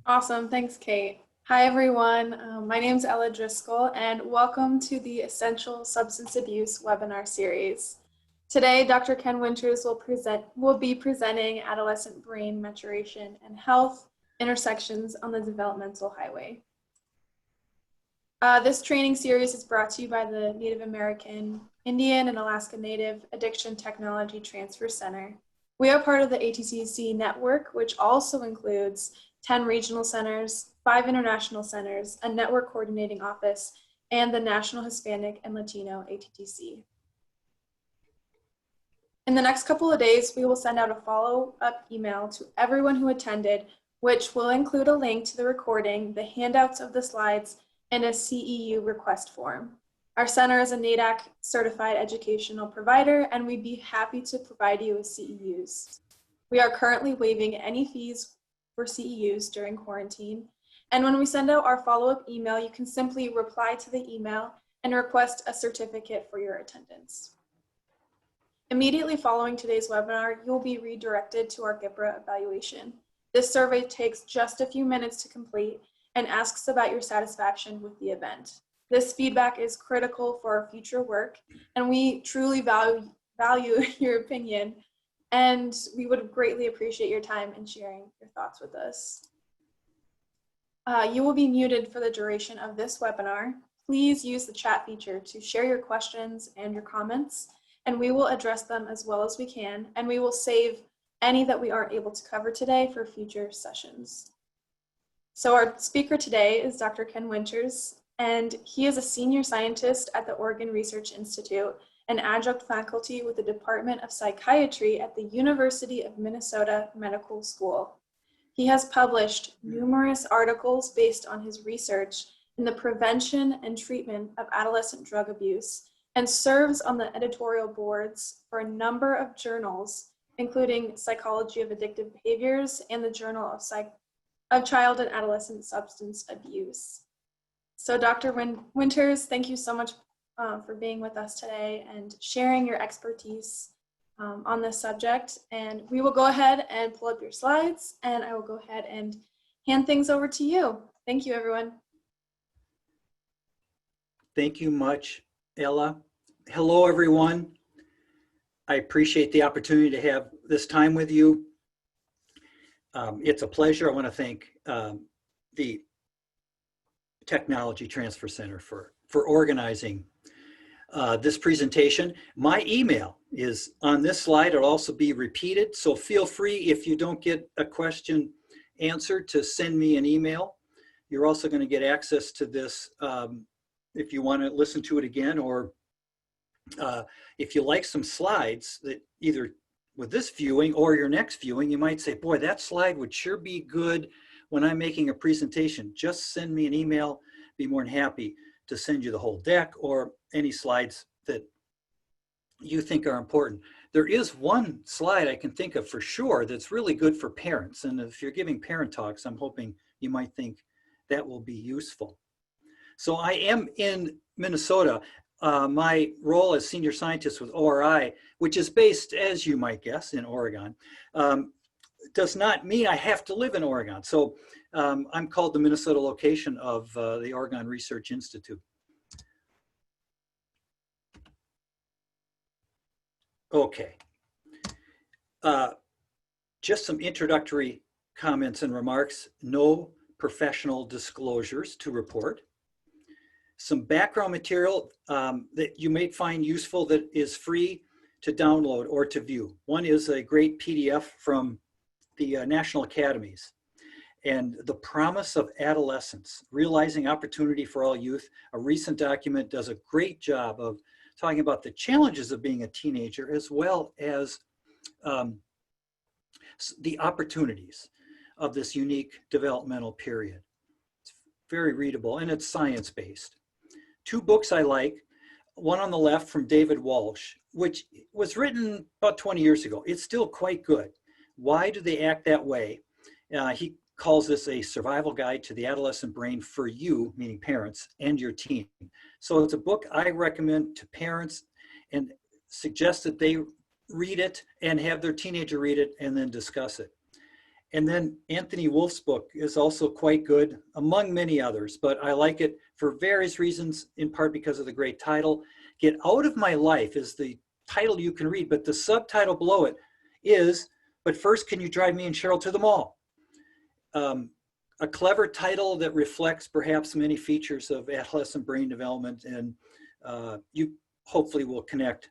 Awesome. Thanks, Kate. Hi, everyone. My name is Ella Driscoll, and welcome to the Essential Substance Abuse webinar series. Today, Dr. Ken Winters will be presenting adolescent brain maturation and health intersections on the developmental highway. This training series is brought to you by the Native American, Indian, and Alaska Native Addiction Technology Transfer Center. We are part of the ATTC network, which also includes 10 regional centers, 5 international centers, a network coordinating office, and the National Hispanic and Latino ATTC. In the next couple of days, we will send out a follow-up email to everyone who attended, which will include a link to the recording, the handouts of the slides, and a CEU request form. Our center is a NADAC certified educational provider, and we'd be happy to provide you with CEUs. We are currently waiving any fees for CEUs during quarantine. And when we send out our follow-up email, you can simply reply to the email and request a certificate for your attendance. Immediately following today's webinar, you'll be redirected to our GIPRA evaluation. This survey takes just a few minutes to complete and asks about your satisfaction with the event. This feedback is critical for our future work, and we truly value your opinion, and we would greatly appreciate your time in sharing your thoughts with us. You will be muted for the duration of this webinar. Please use the chat feature to share your questions and your comments, and we will address them as well as we can, and we will save any that we aren't able to cover today for future sessions. So our speaker today is Dr. Ken Winters, and he is a senior scientist at the Oregon Research Institute, an adjunct faculty with the Department of Psychiatry at the University of Minnesota Medical School. He has published numerous articles based on his research in the prevention and treatment of adolescent drug abuse, and serves on the editorial boards for a number of journals, including Psychology of Addictive Behaviors and the Journal of Child and Adolescent Substance Abuse. So Dr. Winters, thank you so much for being with us today and sharing your expertise on this subject. And we will go ahead and pull up your slides, and I will go ahead and hand things over to you. Thank you, everyone. Thank you much, Ella. Hello, everyone. I appreciate the opportunity to have this time with you. It's a pleasure. I want to thank the Technology Transfer Center for organizing this presentation. My email is on this slide. It'll also be repeated, so feel free, if you don't get a question answered, to send me an email. You're also going to get access to this if you want to listen to it again, or if you like some slides that either with this viewing or your next viewing, you might say, boy, that slide would sure be good when I'm making a presentation. Just send me an email. Be more than happy to send you the whole deck or any slides that you think are important. There is one slide I can think of for sure that's really good for parents. And if you're giving parent talks, I'm hoping you might think that will be useful. So I am in Minnesota. My role as senior scientist with ORI, which is based, as you might guess, in Oregon, does not mean I have to live in Oregon. So I'm called the Minnesota location of the Oregon Research Institute. Okay. Just some introductory comments and remarks. No professional disclosures to report. Some background material that you may find useful that is free to download or to view. One is a great PDF from the National Academies, and The Promise of Adolescence, Realizing Opportunity for All Youth. A recent document does a great job of talking about the challenges of being a teenager, as well as the opportunities of this unique developmental period. It's very readable, and it's science-based. Two books I like, one on the left from David Walsh, which was written about 20 years ago. It's still quite good. Why Do They Act That Way? He calls this a survival guide to the adolescent brain for you, meaning parents, and your teen. So it's a book I recommend to parents and suggest that they read it and have their teenager read it and then discuss it. And then Anthony Wolf's book is also quite good, among many others, but I like it for various reasons, in part because of the great title. Get Out of My Life is the title you can read, but the subtitle below it is, But First, Can You Drive Me and Cheryl to the Mall? A clever title that reflects perhaps many features of adolescent brain development, and you hopefully will connect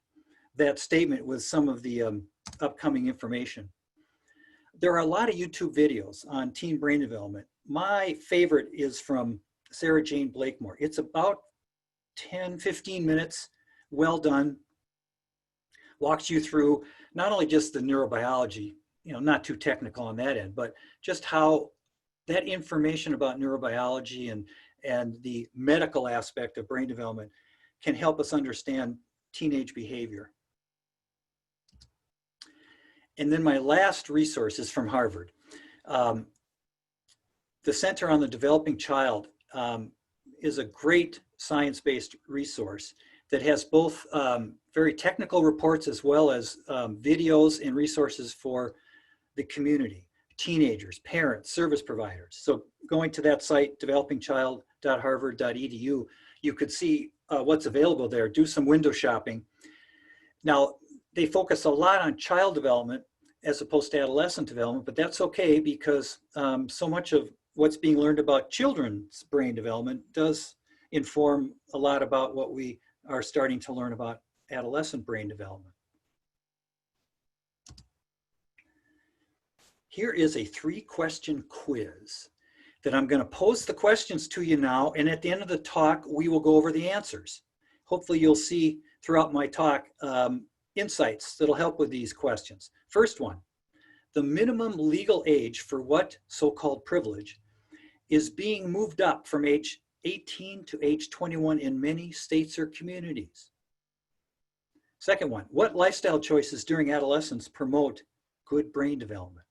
that statement with some of the upcoming information. There are a lot of YouTube videos on teen brain development. My favorite is from Sarah Jane Blakemore. It's about 10, 15 minutes, well done. Walks you through not only just the neurobiology, not too technical on that end, but just how that information about neurobiology and the medical aspect of brain development can help us understand teenage behavior. And then my last resource is from Harvard. The Center on the Developing Child is a great science-based resource that has both very technical reports as well as videos and resources for the community, teenagers, parents, service providers. So going to that site, developingchild.harvard.edu, you could see what's available there, do some window shopping. Now, they focus a lot on child development as opposed to adolescent development, but that's okay because so much of what's being learned about children's brain development does inform a lot about what we are starting to learn about adolescent brain development. Here is a 3-question quiz that I'm going to pose the questions to you now, and at the end of the talk, we will go over the answers. Hopefully you'll see throughout my talk insights that'll help with these questions. First one, the minimum legal age for what so-called privilege is being moved up from age 18 to age 21 in many states or communities. Second one, what lifestyle choices during adolescence promote good brain development?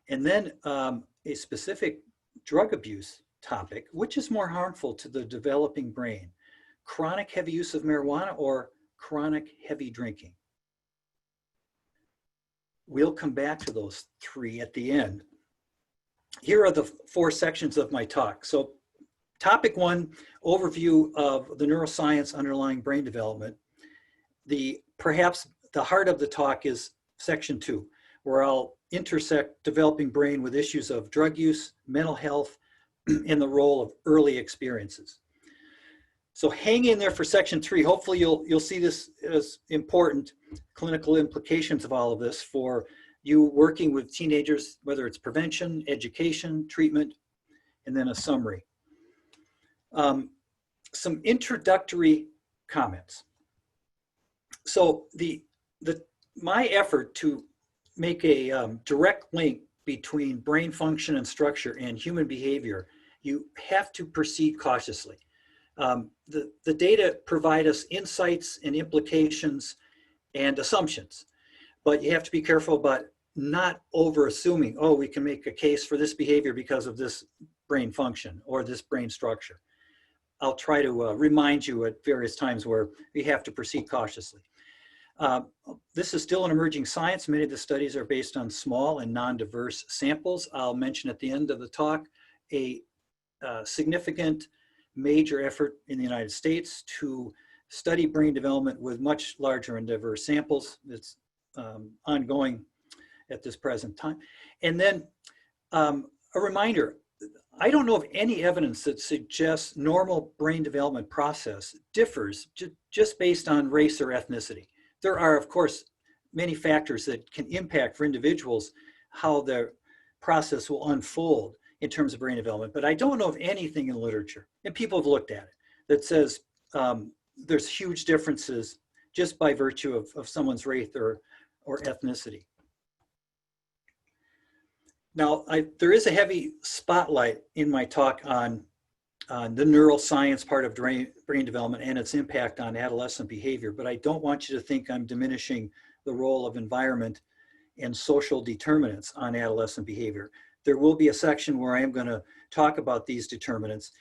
And then a specific drug abuse topic, which is more harmful to the developing brain? Chronic heavy use of marijuana or chronic heavy drinking? We'll come back to those 3 at the end. Here are the 4 sections of my talk. So topic 1, overview of the neuroscience underlying brain development. Perhaps the heart of the talk is section 2, where I'll intersect developing brain with issues of drug use, mental health, and the role of early experiences. So hang in there for section 3. Hopefully you'll see this as important clinical implications of all of this for you working with teenagers, whether it's prevention, education, treatment, and then a summary. Some introductory comments. So my effort to make a direct link between brain function and structure and human behavior, you have to proceed cautiously. The data provide us insights and implications and assumptions, but you have to be careful about not over assuming, oh, we can make a case for this behavior because of this brain function or this brain structure. I'll try to remind you at various times where we have to proceed cautiously. This is still an emerging science. Many of the studies are based on small and non-diverse samples. I'll mention at the end of the talk a significant major effort in the United States to study brain development with much larger and diverse samples. It's ongoing at this present time. And then a reminder, I don't know of any evidence that suggests normal brain development process differs just based on race or ethnicity. There are, of course, many factors that can impact for individuals how the process will unfold in terms of brain development, but I don't know of anything in literature, and people have looked at it, that says there's huge differences just by virtue of someone's race or ethnicity. Now, there is a heavy spotlight in my talk on the neuroscience part of brain development and its impact on adolescent behavior, but I don't want you to think I'm diminishing the role of environment and social determinants on adolescent behavior. There will be a section where I am going to talk about these determinants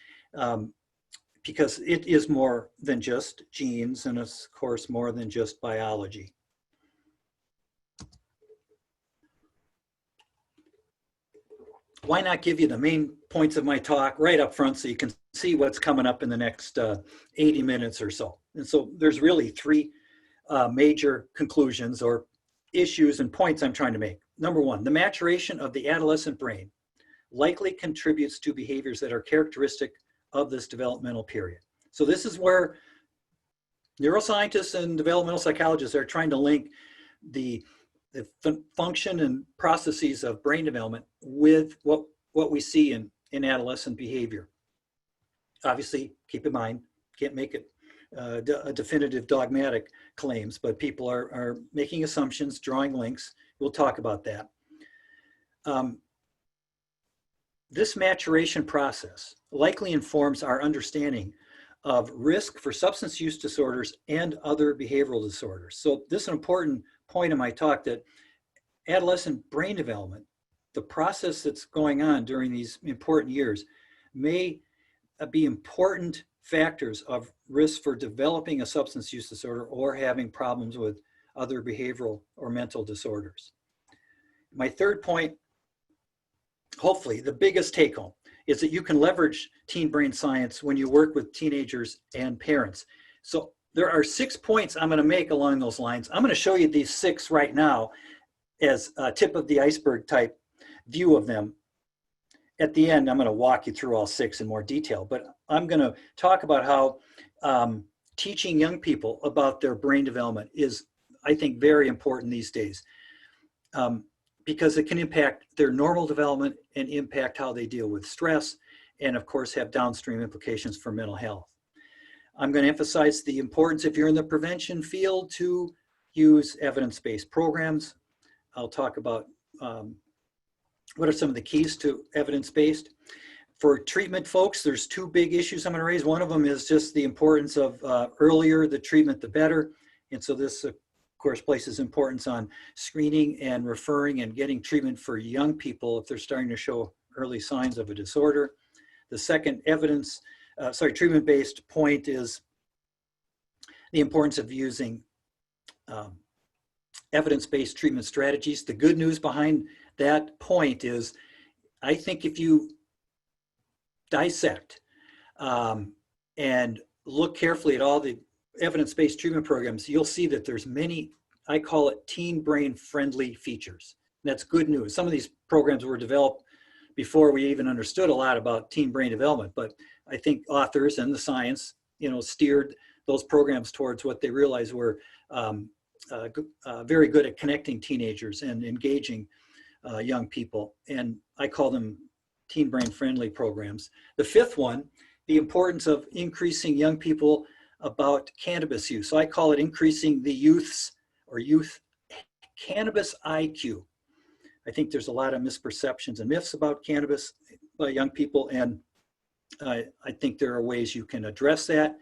because it is more than just genes and, of course, more than just biology. why not give you the main points of my talk right up front so you can see what's coming up in the next 80 minutes or so. And so there's really three major conclusions or issues and points I'm trying to make. Number one, the maturation of the adolescent brain likely contributes to behaviors that are characteristic of this developmental period. So this is where neuroscientists and developmental psychologists are trying to link the function and processes of brain development with what we see in adolescent behavior. Obviously, keep in mind, can't make it a definitive dogmatic claims, but people are making assumptions, drawing links. We'll talk about that. This maturation process likely informs our understanding of risk for substance use disorders and other behavioral disorders. So this is an important point in my talk, that adolescent brain development, the process that's going on during these important years, may be important factors of risk for developing a substance use disorder or having problems with other behavioral or mental disorders. My third point, hopefully the biggest take home, is that you can leverage teen brain science when you work with teenagers and parents. So there are 6 points I'm going to make along those lines. I'm going to show you these 6 right now as a tip of the iceberg type view of them. At the end, I'm going to walk you through all 6 in more detail, but I'm going to talk about how teaching young people about their brain development is, I think, very important these days, because it can impact their normal development and impact how they deal with stress, and of course have downstream implications for mental health. I'm going to emphasize the importance, if you're in the prevention field, to use evidence-based programs. I'll talk about what are some of the keys to evidence-based. For treatment folks, there's 2 big issues I'm going to raise. One of them is just the importance of earlier the treatment, the better. And so this, of course, places importance on screening and referring and getting treatment for young people if they're starting to show early signs of a disorder. The second treatment-based point is the importance of using evidence-based treatment strategies. The good news behind that point is, I think if you dissect and look carefully at all the evidence-based treatment programs, you'll see that there's many, I call it teen brain friendly features. And that's good news. Some of these programs were developed before we even understood a lot about teen brain development, but I think authors and the science, steered those programs towards what they realized were very good at connecting teenagers and engaging young people. And I call them teen brain friendly programs. The 5th one, the importance of increasing young people about cannabis use. So I call it increasing the youth cannabis IQ. I think there's a lot of misperceptions and myths about cannabis by young people, and I think there are ways you can address that.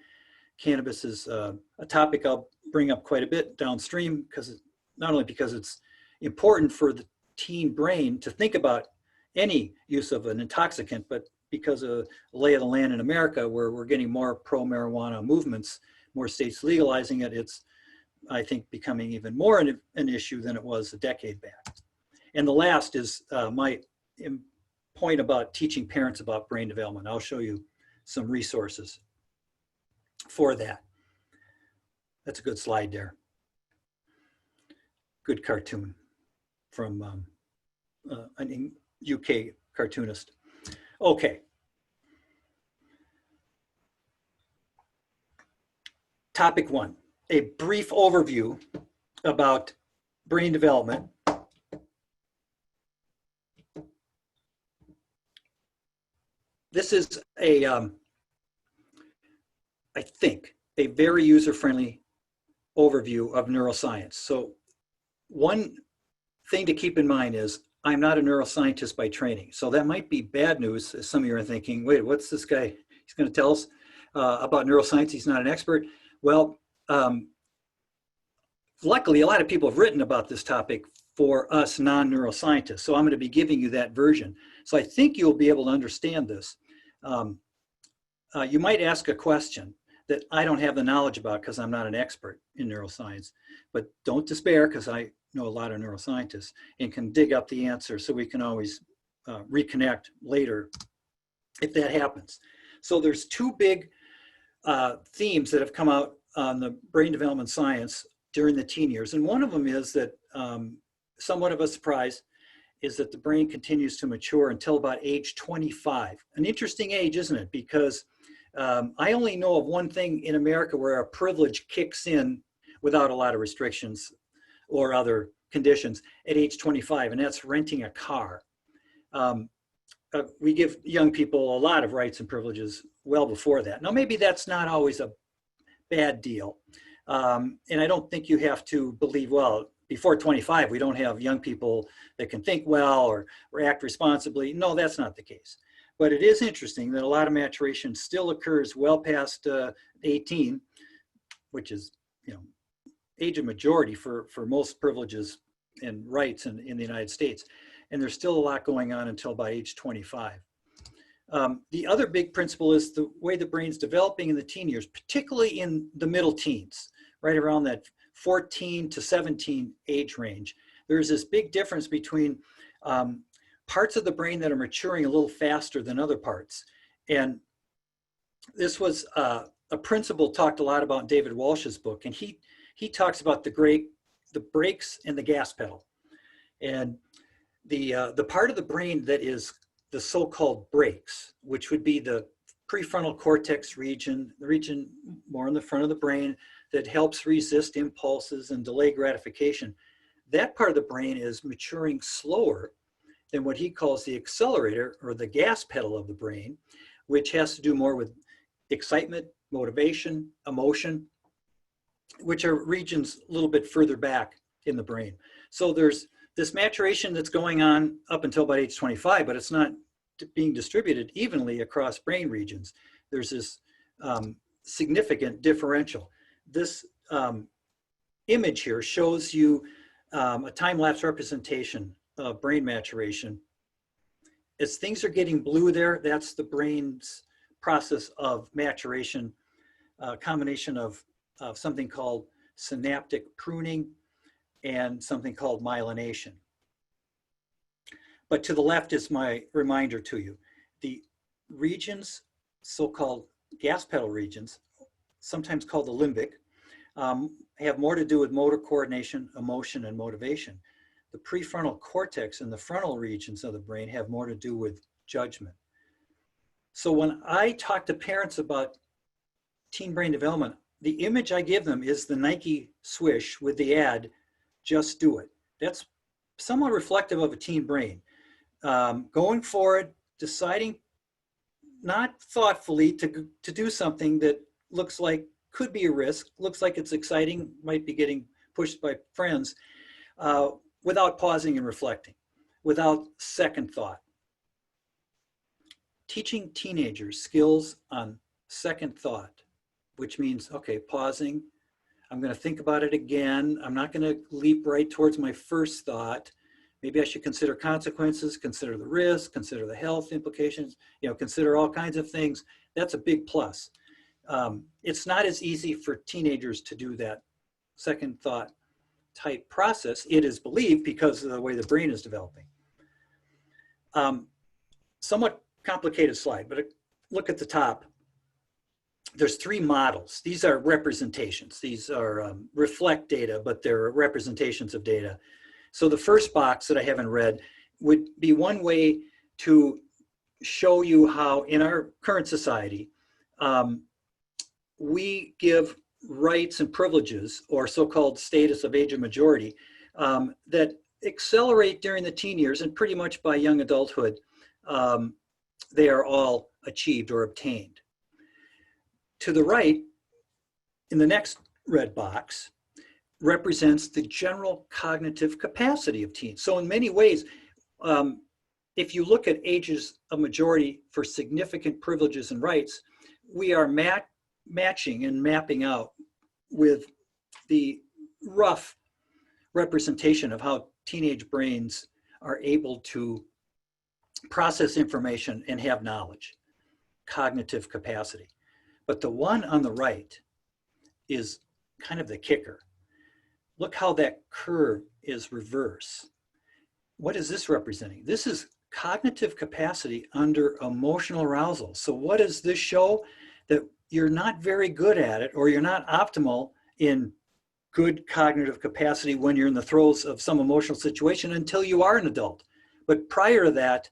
Cannabis is a topic I'll bring up quite a bit downstream, because not only because it's important for the teen brain to think about any use of an intoxicant, but because of the lay of the land in America, where we're getting more pro-marijuana movements, more states legalizing it, it's, I think, becoming even more an issue than it was a decade back. And the last is my point about teaching parents about brain development. I'll show you some resources for that. That's a good slide there. Good cartoon from an UK cartoonist. Okay. Topic 1, a brief overview about brain development. This is I think, a very user-friendly overview of neuroscience. So one thing to keep in mind is I'm not a neuroscientist by training. So that might be bad news, as some of you are thinking, wait, what's this guy? He's going to tell us about neuroscience. He's not an expert. Well, luckily, a lot of people have written about this topic for us non-neuroscientists. So I'm going to be giving you that version. So I think you'll be able to understand this. You might ask a question that I don't have the knowledge about because I'm not an expert in neuroscience, but don't despair, because I know a lot of neuroscientists and can dig up the answer, so we can always reconnect later if that happens. So there's two big themes that have come out on the brain development science during the teen years. And one of them is that, somewhat of a surprise, is that the brain continues to mature until about age 25. An interesting age, isn't it? Because I only know of one thing in America where a privilege kicks in without a lot of restrictions or other conditions at age 25, and that's renting a car. We give young people a lot of rights and privileges well before that. Now, maybe that's not always a bad deal. And I don't think you have to believe, well, before 25, we don't have young people that can think well or act responsibly. No, that's not the case. But it is interesting that a lot of maturation still occurs well past 18, which is, age of majority for most privileges and rights in the United States. And there's still a lot going on until by age 25. The other big principle is the way the brain's developing in the teen years, particularly in the middle teens, right around that 14 to 17 age range. There's this big difference between parts of the brain that are maturing a little faster than other parts. And this was a principle talked a lot about in David Walsh's book. And he talks about the brakes and the gas pedal. And the part of the brain that is the so-called brakes, which would be the prefrontal cortex region, the region more in the front of the brain that helps resist impulses and delay gratification. That part of the brain is maturing slower than what he calls the accelerator or the gas pedal of the brain, which has to do more with excitement, motivation, emotion, which are regions a little bit further back in the brain. So there's this maturation that's going on up until about age 25, but it's not being distributed evenly across brain regions. There's this significant differential. This image here shows you a time-lapse representation of brain maturation. As things are getting blue there, that's the brain's process of maturation, a combination of something called synaptic pruning and something called myelination. But to the left is my reminder to you. The regions, so-called gas pedal regions, sometimes called the limbic, have more to do with motor coordination, emotion, and motivation. The prefrontal cortex and the frontal regions of the brain have more to do with judgment. So when I talk to parents about teen brain development, the image I give them is the Nike swish with the ad, "Just do it." That's somewhat reflective of a teen brain. Going forward, deciding not thoughtfully to do something that looks like could be a risk, looks like it's exciting, might be getting pushed by friends, without pausing and reflecting, without second thought. Teaching teenagers skills on second thought, which means, okay, pausing, I'm going to think about it again. I'm not going to leap right towards my first thought. Maybe I should consider consequences, consider the risk, consider the health implications, consider all kinds of things. That's a big plus. It's not as easy for teenagers to do that second thought type process. It is believed because of the way the brain is developing. Somewhat complicated slide, but look at the top. There's three models. These are representations. These are reflect data, but they're representations of data. So the first box that I haven't read would be one way to show you how in our current society, we give rights and privileges, or so-called status of age of majority, that accelerate during the teen years, and pretty much by young adulthood, they are all achieved or obtained. To the right, in the next red box, represents the general cognitive capacity of teens. So in many ways, if you look at ages of majority for significant privileges and rights, we are matching and mapping out with the rough representation of how teenage brains are able to process information and have knowledge, cognitive capacity. But the one on the right is kind of the kicker. Look how that curve is reverse. What is this representing? This is cognitive capacity under emotional arousal. So what does this show? That you're not very good at it, or you're not optimal in good cognitive capacity when you're in the throes of some emotional situation until you are an adult. But prior to that,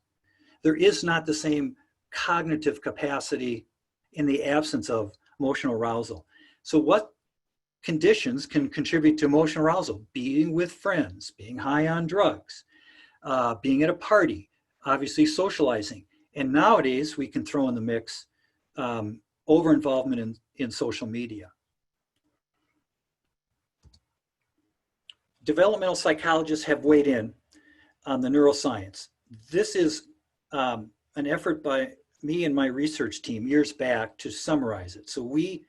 there is not the same cognitive capacity in the absence of emotional arousal. So what conditions can contribute to emotional arousal? Being with friends, being high on drugs, being at a party, obviously socializing. And nowadays we can throw in the mix over-involvement in social media. Developmental psychologists have weighed in on the neuroscience. This is an effort by me and my research team years back to summarize it. So we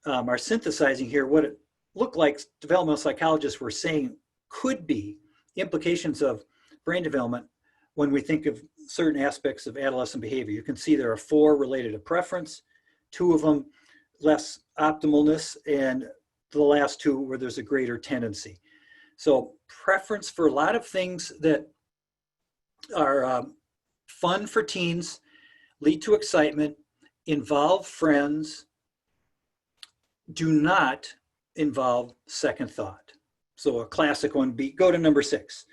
are synthesizing here what it looked like developmental psychologists were saying could be implications of brain development when we think of certain aspects of adolescent behavior. You can see there are 4 related to preference, 2 of them less optimalness, and the last 2 where there's a greater tendency. So preference for a lot of things that are fun for teens, lead to excitement, involve friends, do not involve second thought. So a classic one be, go to number 6.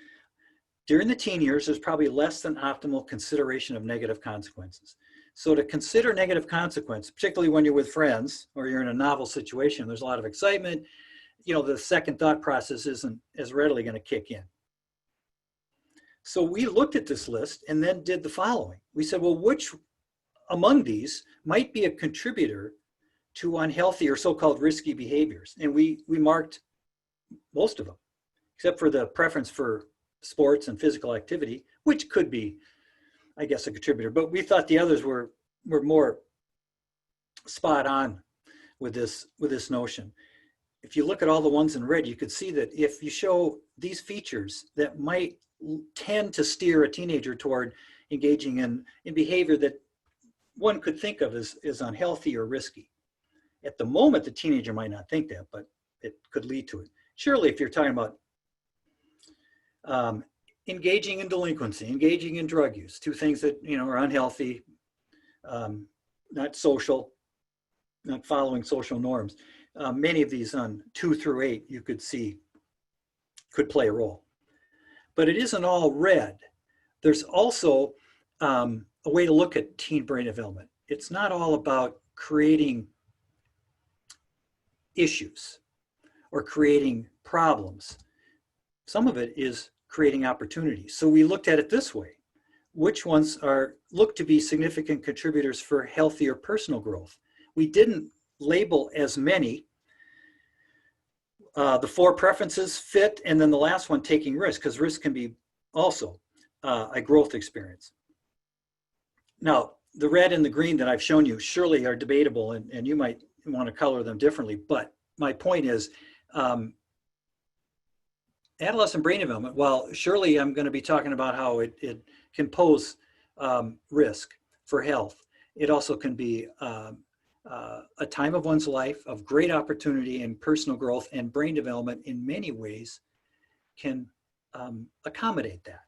During the teen years, there's probably less than optimal consideration of negative consequences. So to consider negative consequence, particularly when you're with friends or you're in a novel situation, there's a lot of excitement, you know, the second thought process isn't as readily going to kick in. So we looked at this list and then did the following. We said, well, which among these might be a contributor to unhealthy or so-called risky behaviors? And we marked most of them, except for the preference for sports and physical activity, which could be, I guess, a contributor. But we thought the others were more spot on with this notion. If you look at all the ones in red, you could see that if you show these features that might tend to steer a teenager toward engaging in behavior that one could think of as unhealthy or risky. At the moment, the teenager might not think that, but it could lead to it. Surely, if you're talking about engaging in delinquency, engaging in drug use, 2 things that, you know, are unhealthy, not social, not following social norms. Many of these on 2 through 8, you could see could play a role. But it isn't all red. There's also a way to look at teen brain development. It's not all about creating issues or creating problems. Some of it is creating opportunities. So we looked at it this way. Which ones look to be significant contributors for healthier personal growth? We didn't label as many. The 4 preferences fit, and then the last one, taking risk, because risk can be also a growth experience. Now, the red and the green that I've shown you surely are debatable, and you might want to color them differently, but my point is adolescent brain development, while surely I'm going to be talking about how it can pose risk for health, it also can be a time of one's life of great opportunity and personal growth, and brain development in many ways can accommodate that.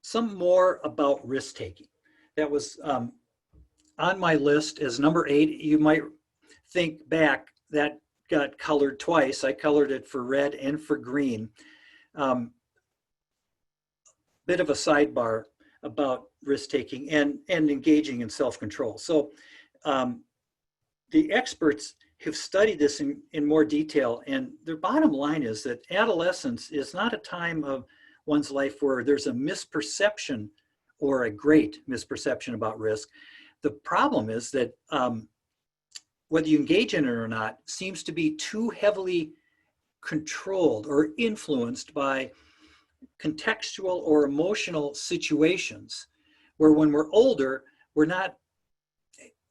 Some more about risk-taking. That was on my list as number 8. You might think back, that got colored twice. I colored it for red and for green. Bit of a sidebar about risk-taking and engaging in self-control. So the experts have studied this in more detail, and their bottom line is that adolescence is not a time of one's life where there's a misperception or a great misperception about risk. The problem is that whether you engage in it or not seems to be too heavily controlled or influenced by contextual or emotional situations, where when we're older, we're not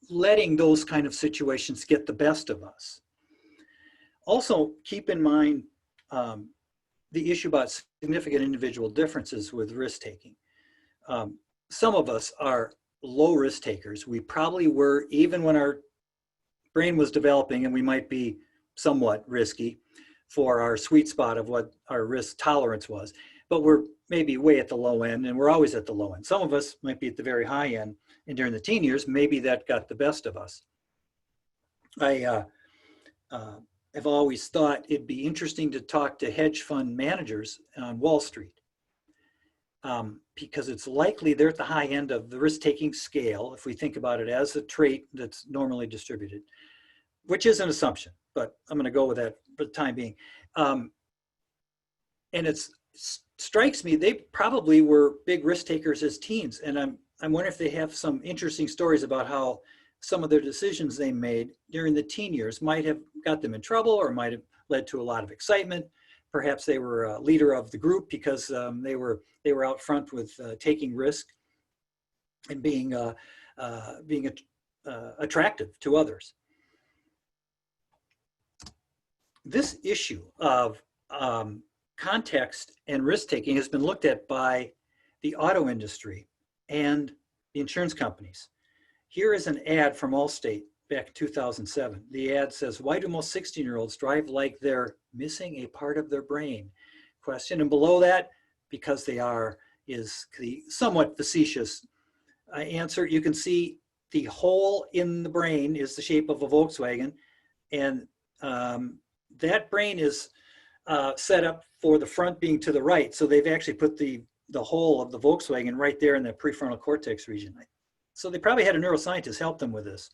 letting those kind of situations get the best of us. Also, keep in mind the issue about significant individual differences with risk-taking. Some of us are low risk takers. We probably were even when our brain was developing, and we might be somewhat risky for our sweet spot of what our risk tolerance was. but we're maybe way at the low end, and we're always at the low end. Some of us might be at the very high end, and during the teen years, maybe that got the best of us. I have always thought it'd be interesting to talk to hedge fund managers on Wall Street, because it's likely they're at the high end of the risk-taking scale, if we think about it as a trait that's normally distributed, which is an assumption, but I'm going to go with that for the time being. And it strikes me they probably were big risk takers as teens, and I'm wondering if they have some interesting stories about how some of their decisions they made during the teen years might have got them in trouble or might have led to a lot of excitement. Perhaps they were a leader of the group because they were out front with taking risk and being attractive to others. This issue of context and risk-taking has been looked at by the auto industry and the insurance companies. Here is an ad from Allstate back in 2007. The ad says, "Why do most 16-year-olds drive like they're missing a part of their brain?" Question. And below that, because they are, is the somewhat facetious answer. You can see the hole in the brain is the shape of a Volkswagen, and that brain is set up for the front being to the right. So they've actually put the hole of the Volkswagen right there in the prefrontal cortex region. So they probably had a neuroscientist help them with this.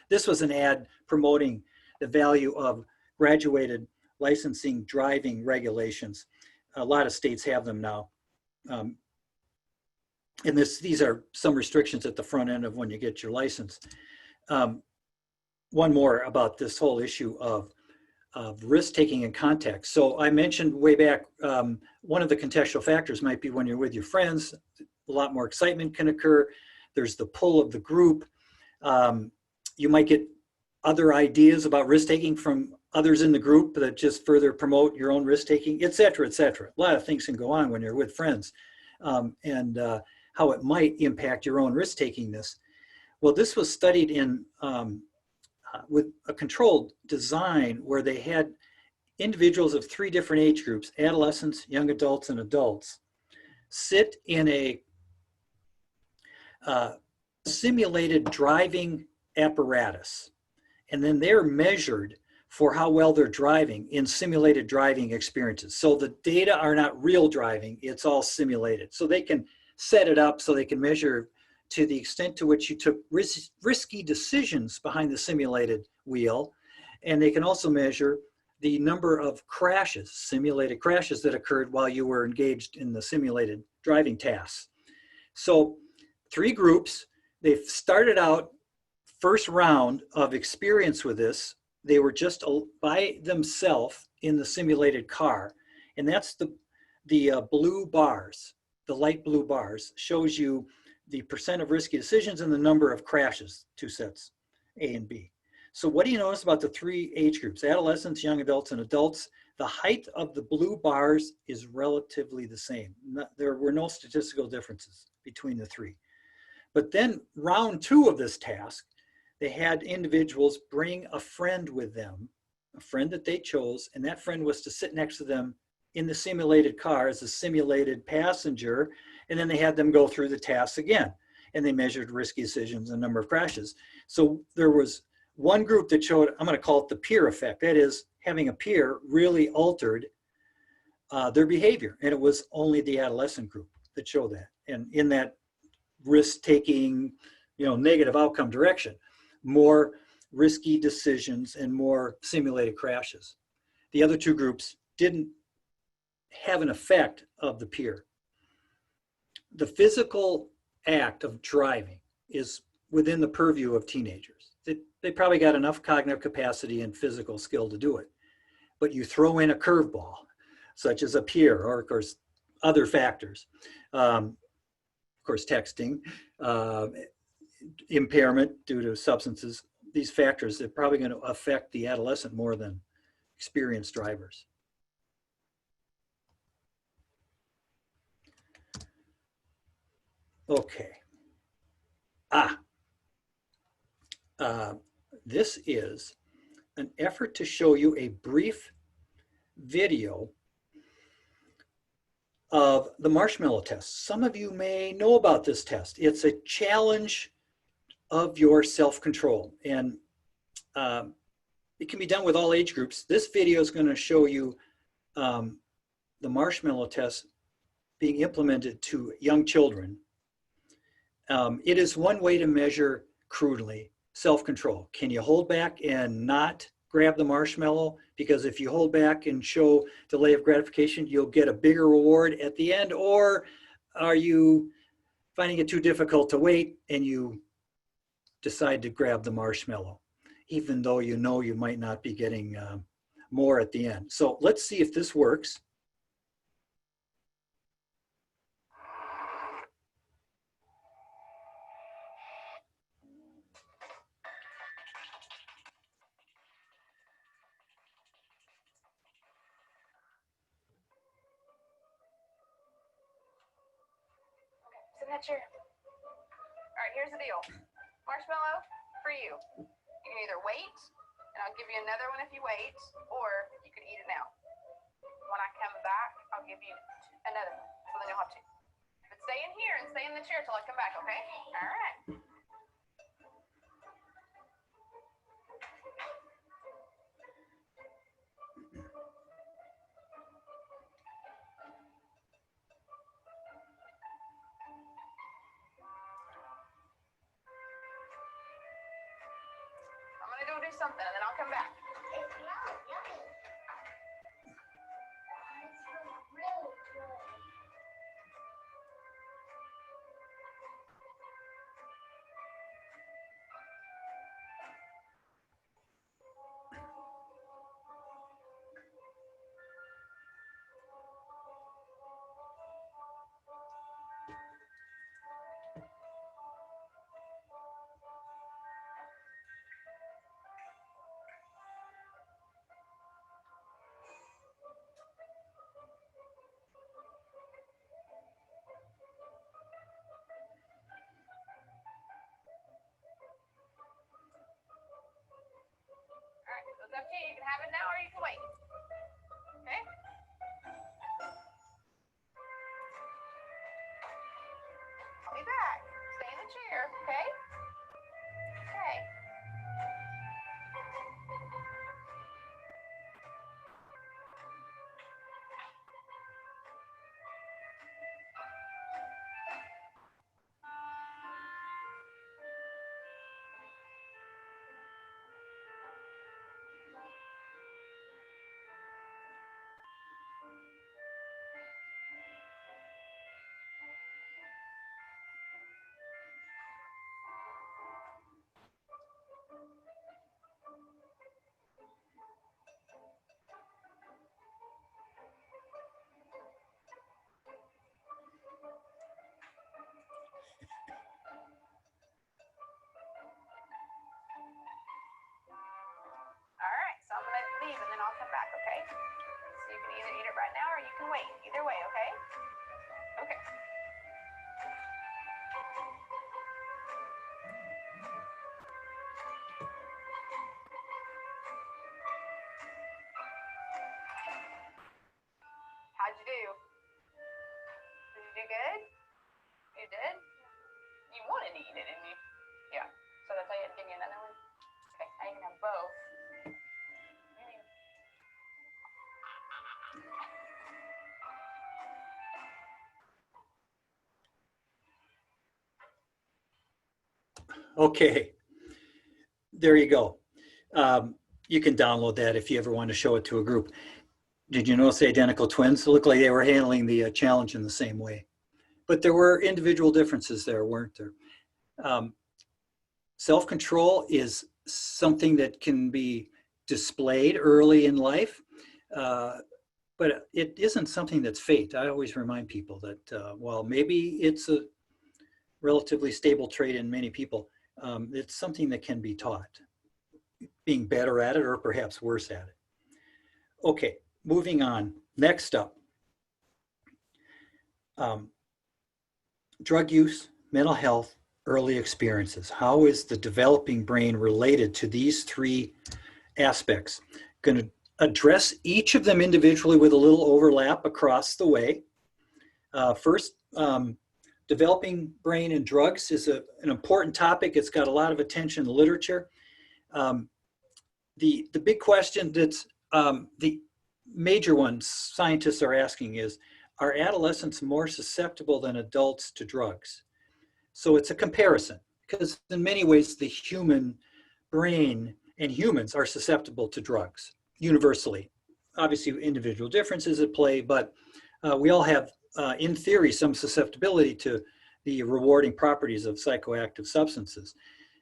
This was an ad promoting the value of graduated licensing driving regulations. A lot of states have them now. And these are some restrictions at the front end of when you get your license. One more about this whole issue of risk-taking and context. So I mentioned way back, one of the contextual factors might be when you're with your friends, a lot more excitement can occur. There's the pull of the group. You might get other ideas about risk-taking from others in the group that just further promote your own risk-taking, et cetera, et cetera. A lot of things can go on when you're with friends, and how it might impact your own risk-takingness. Well, this was studied in with a controlled design where they had individuals of 3 different age groups, adolescents, young adults, and adults, sit in a simulated driving apparatus. And then they're measured for how well they're driving in simulated driving experiences. So the data are not real driving, it's all simulated. So they can set it up so they can measure to the extent to which you took risky decisions behind the simulated wheel. And they can also measure the number of crashes, simulated crashes that occurred while you were engaged in the simulated driving tasks. So 3 groups, they've started out first round of experience with this. They were just by themselves in the simulated car. And that's the blue bars, the light blue bars, shows you the percent of risky decisions and the number of crashes, 2 sets, A and B. So what do you notice about the 3 age groups, adolescents, young adults, and adults? The height of the blue bars is relatively the same. There were no statistical differences between the 3. But then round 2 of this task, they had individuals bring a friend with them, a friend that they chose, and that friend was to sit next to them in the simulated car as a simulated passenger, and then they had them go through the tasks again, and they measured risky decisions and number of crashes. So there was one group that showed, I'm going to call it the peer effect, that is, having a peer really altered their behavior, and it was only the adolescent group that showed that, and in that risk-taking, negative outcome direction, more risky decisions and more simulated crashes. The other 2 groups didn't have an effect of the peer. The physical act of driving is within the purview of teenagers. They probably got enough cognitive capacity and physical skill to do it. But you throw in a curveball, such as a peer, or of course, other factors. Of course, texting, impairment due to substances, these factors are probably going to affect the adolescent more than experienced drivers. Okay. This is an effort to show you a brief video of the marshmallow test. Some of you may know about this test. It's a challenge of your self-control, and it can be done with all age groups. This video is going to show you the marshmallow test being implemented to young children. It is one way to measure crudely self-control. Can you hold back and not grab the marshmallow? Because if you hold back and show delay of gratification, you'll get a bigger reward at the end. Or are you finding it too difficult to wait and you decide to grab the marshmallow, even though you know you might not be getting more at the end? So let's see if this works. Signature. All right, here's the deal. Marshmallow for you. You can either wait, and I'll give you another one if you wait, or you can eat it now. When I come back, I'll give you another one, so then you'll have two. But stay in here and stay in the chair till I come back, okay? All right. I'm gonna go do something, and then I'll come back. All right, so it's up to you. You can have it now, or you can wait. Okay? I'll be back. Stay in the chair, okay? Okay. All right, so I'm gonna leave and then I'll come back, okay? So you can either eat it right now or you can wait. Either way, okay? Okay. How'd you do? Did you do good? You did? You wanted to eat it, didn't you? Yeah. So that's why you had to give me another one? Okay, now you can have both. Okay, there you go. You can download that if you ever want to show it to a group. Did you notice the identical twins? It looked like they were handling the challenge in the same way. But there were individual differences there, weren't there? Self-control is something that can be displayed early in life, but it isn't something that's fate. I always remind people that while maybe it's a relatively stable trait in many people, it's something that can be taught, being better at it or perhaps worse at it. Okay, moving on. Next up, drug use, mental health, early experiences. How is the developing brain related to these three aspects? Going to address each of them individually with a little overlap across the way. First, developing brain and drugs is an important topic. It's got a lot of attention in the literature. The big question that's the major ones scientists are asking is, are adolescents more susceptible than adults to drugs? So it's a comparison, because in many ways the human brain and humans are susceptible to drugs universally. Obviously individual differences at play, but we all have, in theory, some susceptibility to the rewarding properties of psychoactive substances.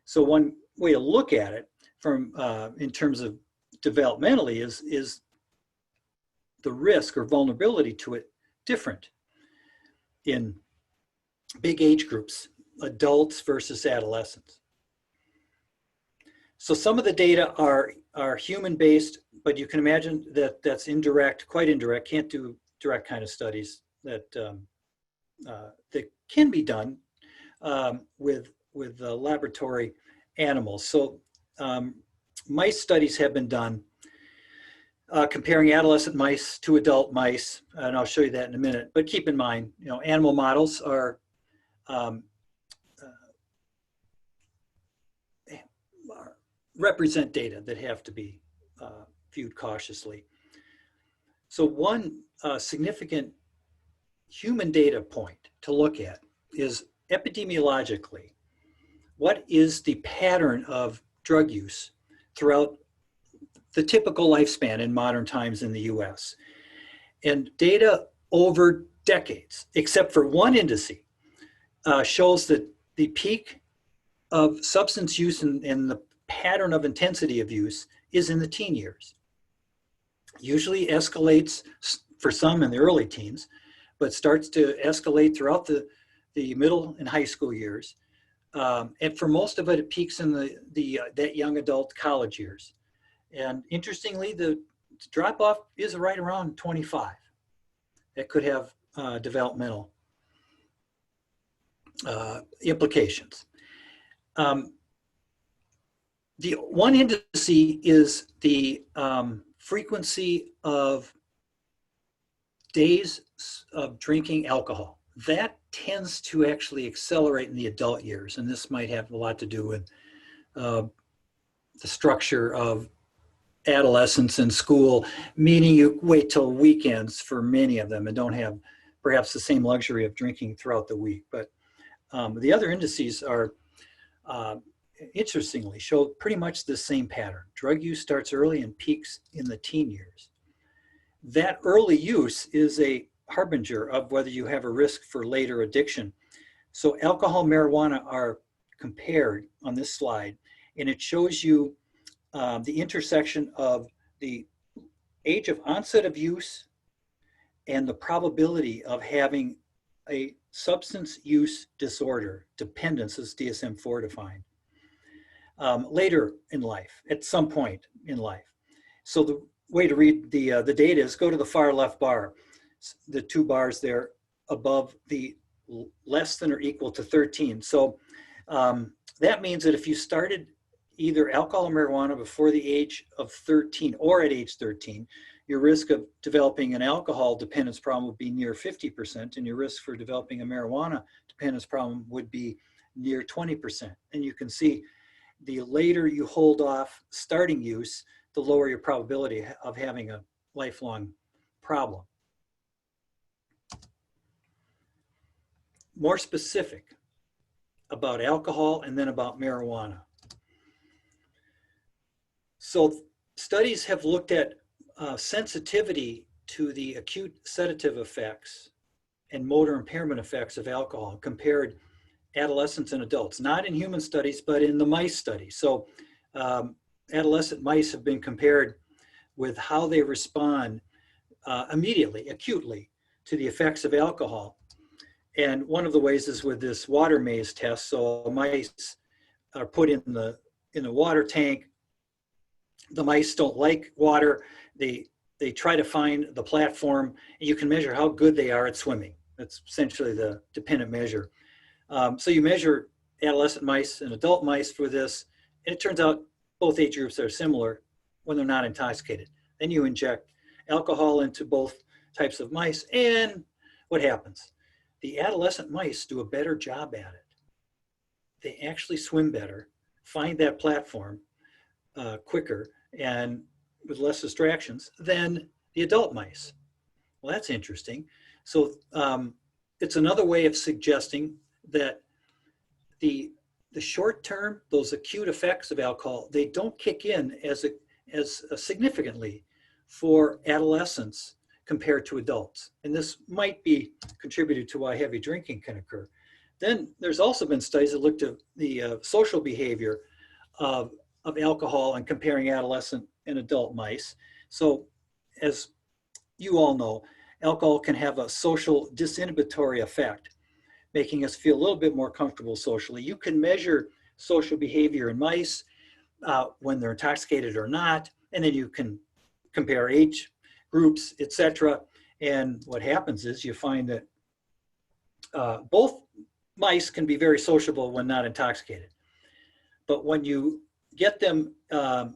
So one way to look at it from in terms of developmentally is the risk or vulnerability to it different in big age groups, adults versus adolescents. So some of the data are human-based, but you can imagine that that's indirect, quite indirect, can't do direct kind of studies that that can be done with laboratory animals. So mice studies have been done comparing adolescent mice to adult mice, and I'll show you that in a minute. But keep in mind, you know, animal models are represent data that have to be viewed cautiously. So one significant human data point to look at is epidemiologically, what is the pattern of drug use throughout the typical lifespan in modern times in the US? And data over decades, except for one indice, shows that the peak of substance use and the pattern of intensity of use is in the teen years. Usually escalates for some in the early teens, but starts to escalate throughout the middle and high school years. And for most of it, it peaks in that young adult college years. And interestingly, the drop off is right around 25. That could have developmental implications. The one indice is the frequency of days of drinking alcohol. That tends to actually accelerate in the adult years, and this might have a lot to do with the structure of adolescence and school, meaning you wait till weekends for many of them and don't have perhaps the same luxury of drinking throughout the week. But the other indices are, interestingly, show pretty much the same pattern. Drug use starts early and peaks in the teen years. That early use is a harbinger of whether you have a risk for later addiction. So alcohol and marijuana are compared on this slide, and it shows you the intersection of the age of onset of use and the probability of having a substance use disorder, dependence as DSM-4 defined, later in life, at some point in life. So the way to read the data is go to the far left bar, the two bars there above the less than or equal to 13. So that means that if you started either alcohol or marijuana before the age of 13 or at age 13, your risk of developing an alcohol dependence problem would be near 50%, and your risk for developing a marijuana dependence problem would be near 20%. And you can see the later you hold off starting use, the lower your probability of having a lifelong problem. More specific about alcohol and then about marijuana. So studies have looked at sensitivity to the acute sedative effects and motor impairment effects of alcohol, compared adolescents and adults, not in human studies, but in the mice studies. So adolescent mice have been compared with how they respond immediately, acutely, to the effects of alcohol. And one of the ways is with this water maze test. So mice are put in the water tank. The mice don't like water. They try to find the platform, and you can measure how good they are at swimming. That's essentially the dependent measure. So you measure adolescent mice and adult mice for this, and it turns out both age groups are similar when they're not intoxicated. Then you inject alcohol into both types of mice, and what happens? the adolescent mice do a better job at it. They actually swim better, find that platform quicker and with less distractions than the adult mice. Well, that's interesting. So it's another way of suggesting that the short term, those acute effects of alcohol, they don't kick in as significantly for adolescents compared to adults. And this might be contributed to why heavy drinking can occur. Then there's also been studies that looked at the social behavior of alcohol and comparing adolescent and adult mice. So as you all know, alcohol can have a social disinhibitory effect, making us feel a little bit more comfortable socially. You can measure social behavior in mice when they're intoxicated or not, and then you can compare age groups, etc. And what happens is you find that both mice can be very sociable when not intoxicated. But when you get them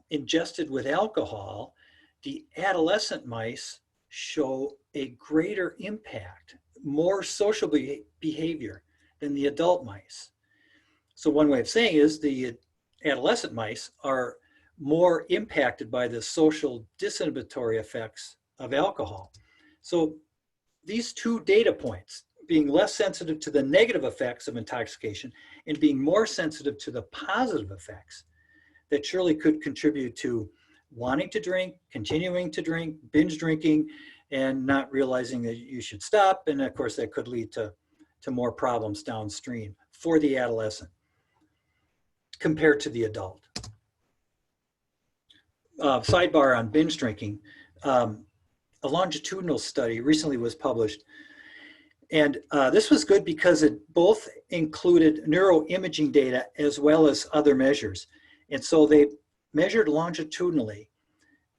ingested with alcohol, the adolescent mice show a greater impact, more social behavior than the adult mice. So one way of saying is the adolescent mice are more impacted by the social disinhibitory effects of alcohol. So these two data points, being less sensitive to the negative effects of intoxication and being more sensitive to the positive effects, that surely could contribute to wanting to drink, continuing to drink, binge drinking, and not realizing that you should stop. And of course, that could lead to more problems downstream for the adolescent compared to the adult. Sidebar on binge drinking, a longitudinal study recently was published. And this was good because it both included neuroimaging data as well as other measures. And so they measured longitudinally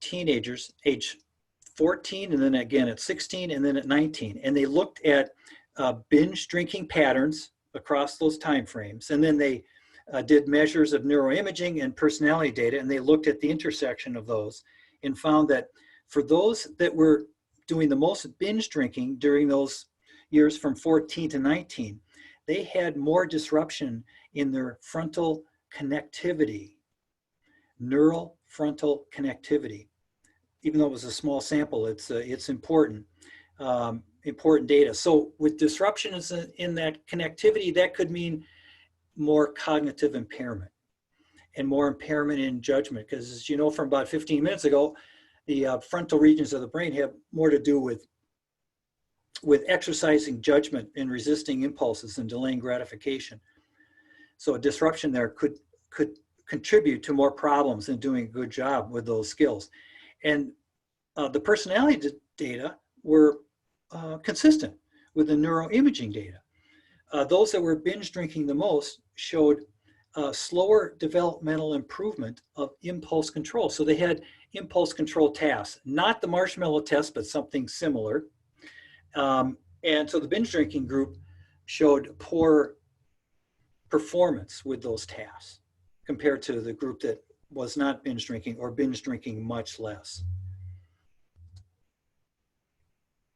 teenagers age 14 and then again at 16 and then at 19. And they looked at binge drinking patterns across those time frames. And then they did measures of neuroimaging and personality data, and they looked at the intersection of those and found that for those that were doing the most binge drinking during those years from 14 to 19, they had more disruption in their frontal connectivity, neural frontal connectivity. Even though it was a small sample, it's important, important data. So with disruptions in that connectivity, that could mean more cognitive impairment and more impairment in judgment. Because as you know from about 15 minutes ago, the frontal regions of the brain have more to do with exercising judgment and resisting impulses and delaying gratification. So a disruption there could contribute to more problems in doing a good job with those skills. And the personality data were consistent with the neuroimaging data. Those that were binge drinking the most showed slower developmental improvement of impulse control. So they had impulse control tasks, not the marshmallow test, but something similar. And so the binge drinking group showed poor performance with those tasks compared to the group that was not binge drinking or binge drinking much less.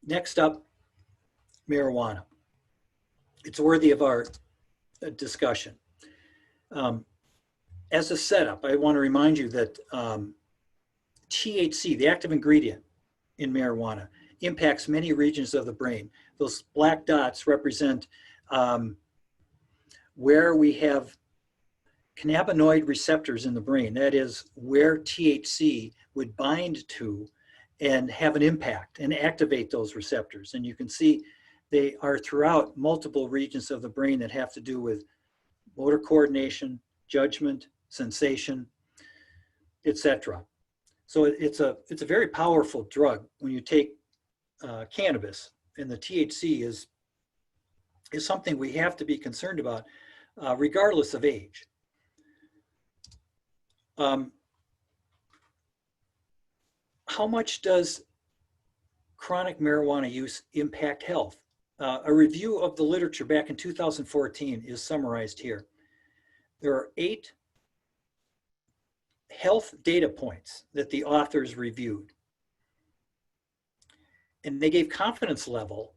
Next up, marijuana. It's worthy of our discussion. As a setup, I want to remind you that THC, the active ingredient in marijuana, impacts many regions of the brain. Those black dots represent where we have cannabinoid receptors in the brain. That is where THC would bind to and have an impact and activate those receptors. And you can see they are throughout multiple regions of the brain that have to do with motor coordination, judgment, sensation, etc. So it's a very powerful drug when you take cannabis, and the THC is something we have to be concerned about regardless of age. How much does chronic marijuana use impact health? A review of the literature back in 2014 is summarized here. There are 8 health data points that the authors reviewed. And they gave confidence level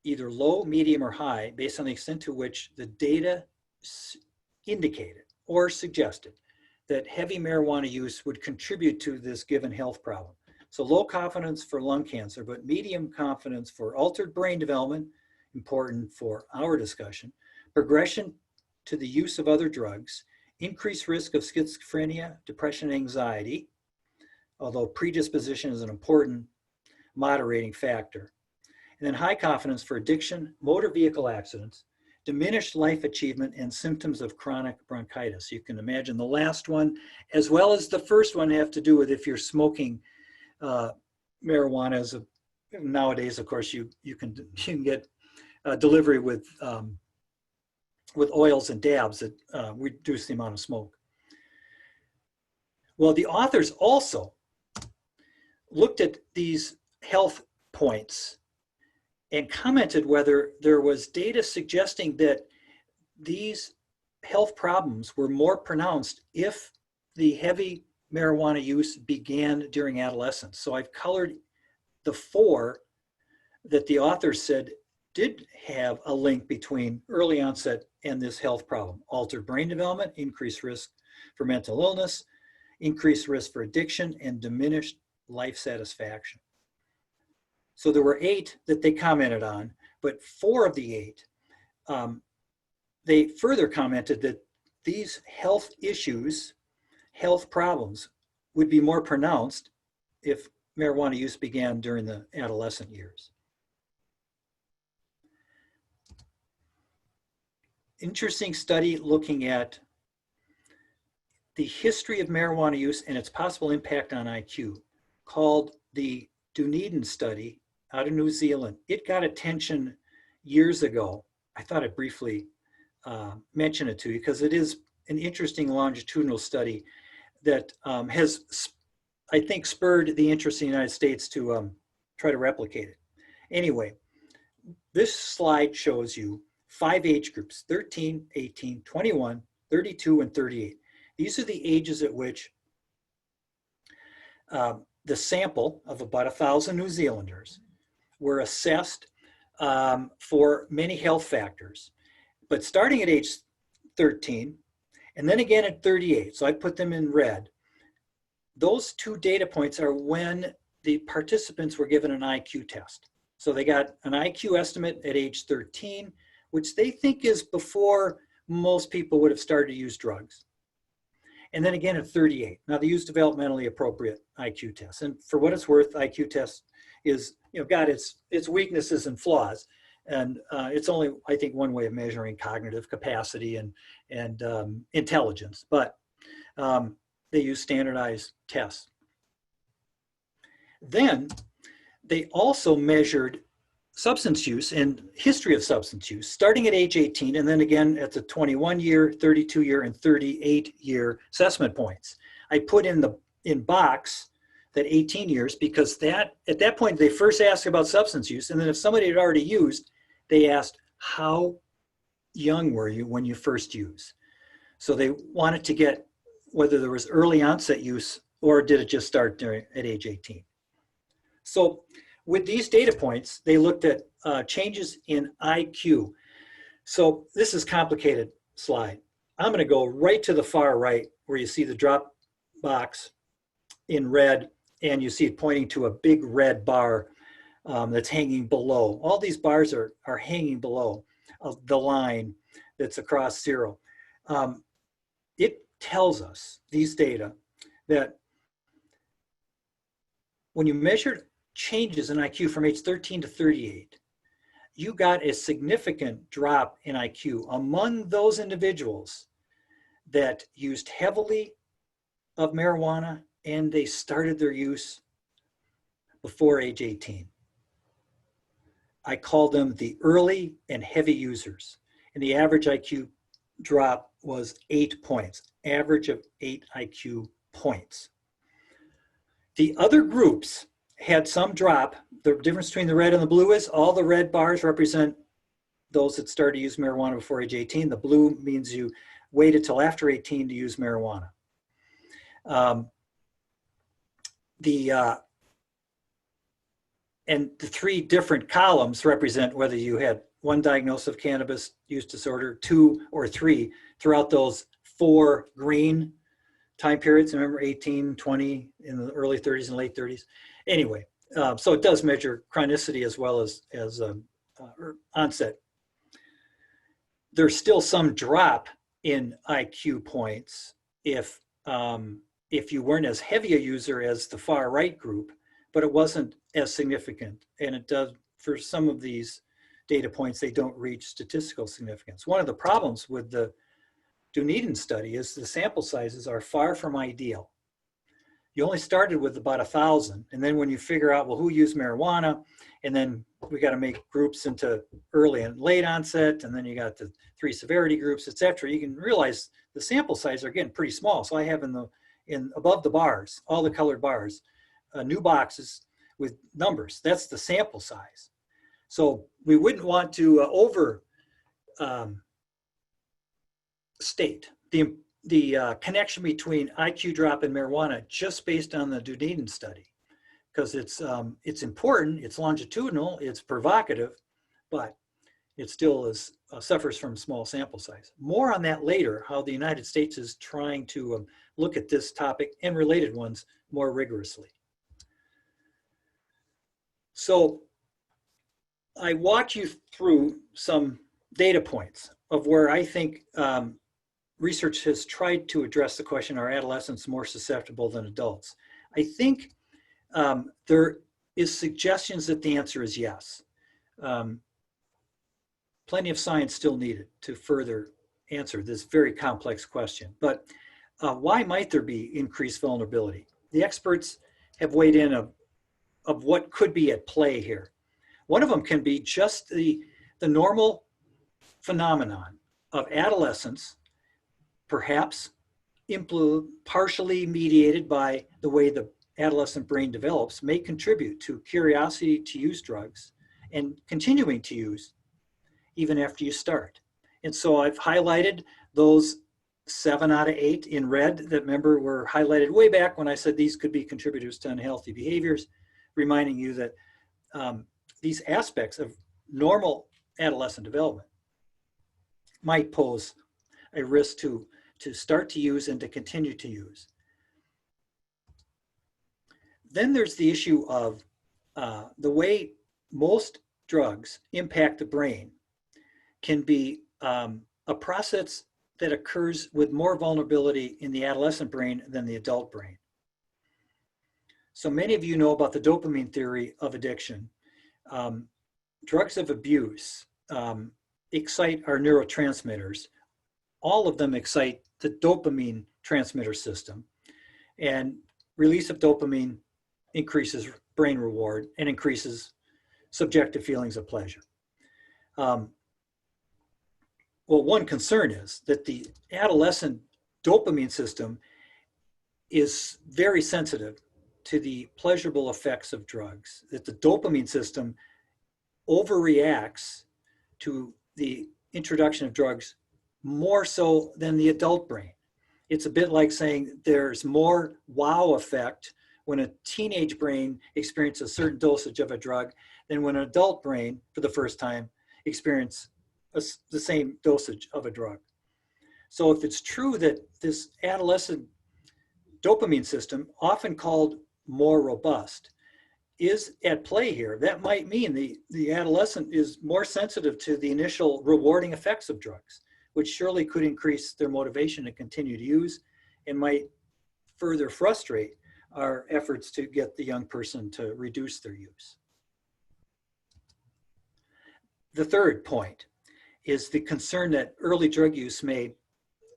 either low, medium, or high based on the extent to which the data indicated or suggested that heavy marijuana use would contribute to this given health problem. So low confidence for lung cancer, but medium confidence for altered brain development, important for our discussion, progression to the use of other drugs, increased risk of schizophrenia, depression, and anxiety, although predisposition is an important moderating factor. And then high confidence for addiction, motor vehicle accidents, diminished life achievement, and symptoms of chronic bronchitis. You can imagine the last one, as well as the first one, have to do with if you're smoking marijuana. Nowadays, of course, you can get delivery with oils and dabs that reduce the amount of smoke. Well, the authors also looked at these health points and commented whether there was data suggesting that these health problems were more pronounced if the heavy marijuana use began during adolescence. So I've colored the 4 that the authors said did have a link between early onset and this health problem: altered brain development, increased risk for mental illness, increased risk for addiction, and diminished life satisfaction. So there were 8 that they commented on, but 4 of the 8, they further commented that these health issues, health problems, would be more pronounced if marijuana use began during the adolescent years. Interesting study looking at the history of marijuana use and its possible impact on IQ, called the Dunedin study out of New Zealand. It got attention years ago. I thought I'd briefly mention it to you because it is an interesting longitudinal study that has, I think, spurred the interest in the United States to try to replicate it. Anyway, this slide shows you 5 age groups: 13, 18, 21, 32, and 38. These are the ages at which the sample of about 1,000 New Zealanders were assessed for many health factors, but starting at age 13 and then again at 38. So I put them in red. Those 2 data points are when the participants were given an IQ test. So they got an IQ estimate at age 13, which they think is before most people would have started to use drugs. And then again at 38. Now they use developmentally appropriate IQ tests. And for what it's worth, IQ test is, got its weaknesses and flaws. And it's only, I think, one way of measuring cognitive capacity and intelligence. But they use standardized tests. Then they also measured substance use and history of substance use, starting at age 18, and then again at the 21-year, 32-year, and 38-year assessment points. I put in box that 18 years because at that point they first asked about substance use, and then if somebody had already used, they asked, how young were you when you first used? So they wanted to get whether there was early onset use or did it just start at age 18. So with these data points, they looked at changes in IQ. So this is a complicated slide. I'm going to go right to the far right where you see the drop box in red, and you see it pointing to a big red bar that's hanging below. All these bars are hanging below the line that's across 0. It tells us, these data, that when you measured changes in IQ from age 13 to 38, you got a significant drop in IQ among those individuals that used heavily of marijuana and they started their use before age 18. I call them the early and heavy users. And the average IQ drop was 8 points, average of 8 IQ points. The other groups had some drop. The difference between the red and the blue is all the red bars represent those that started to use marijuana before age 18. The blue means you waited till after 18 to use marijuana. The And the three different columns represent whether you had one diagnosis of cannabis use disorder, 2 or 3 throughout those 4 green time periods. Remember 18, 20, in the early 30s and late 30s. Anyway, so it does measure chronicity as well as onset. There's still some drop in IQ points if you weren't as heavy a user as the far right group, but it wasn't as significant. And it does, for some of these data points, they don't reach statistical significance. One of the problems with the Dunedin study is the sample sizes are far from ideal. You only started with about 1,000. And then when you figure out, well, who used marijuana, and then we got to make groups into early and late onset, and then you got the 3 severity groups, et cetera, you can realize the sample size are getting pretty small. So I have in above the bars, all the colored bars, new boxes with numbers. That's the sample size. So we wouldn't want to state the connection between IQ drop and marijuana just based on the Dunedin study, because it's important, it's longitudinal, it's provocative, but it still suffers from small sample size. More on that later, how the United States is trying to look at this topic and related ones more rigorously. So I walked you through some data points of where I think research has tried to address the question, are adolescents more susceptible than adults? I think there is suggestions that the answer is yes. Plenty of science still needed to further answer this very complex question. But why might there be increased vulnerability? The experts have weighed in of what could be at play here. One of them can be just the normal phenomenon of adolescence, perhaps partially mediated by the way the adolescent brain develops, may contribute to curiosity to use drugs and continuing to use even after you start. And so I've highlighted those 7 out of 8 in red that, remember, were highlighted way back when I said these could be contributors to unhealthy behaviors, reminding you that these aspects of normal adolescent development might pose a risk to start to use and to continue to use. Then there's the issue of the way most drugs impact the brain can be a process that occurs with more vulnerability in the adolescent brain than the adult brain. So many of you know about the dopamine theory of addiction. Drugs of abuse excite our neurotransmitters. All of them excite the dopamine transmitter system. And release of dopamine increases brain reward and increases subjective feelings of pleasure. Well, one concern is that the adolescent dopamine system is very sensitive to the pleasurable effects of drugs, that the dopamine system overreacts to the introduction of drugs more so than the adult brain. It's a bit like saying there's more wow effect when a teenage brain experiences a certain dosage of a drug than when an adult brain, for the first time, experiences the same dosage of a drug. So if it's true that this adolescent dopamine system, often called more robust, is at play here, that might mean the adolescent is more sensitive to the initial rewarding effects of drugs, which surely could increase their motivation to continue to use and might further frustrate our efforts to get the young person to reduce their use. The third point is the concern that early drug use may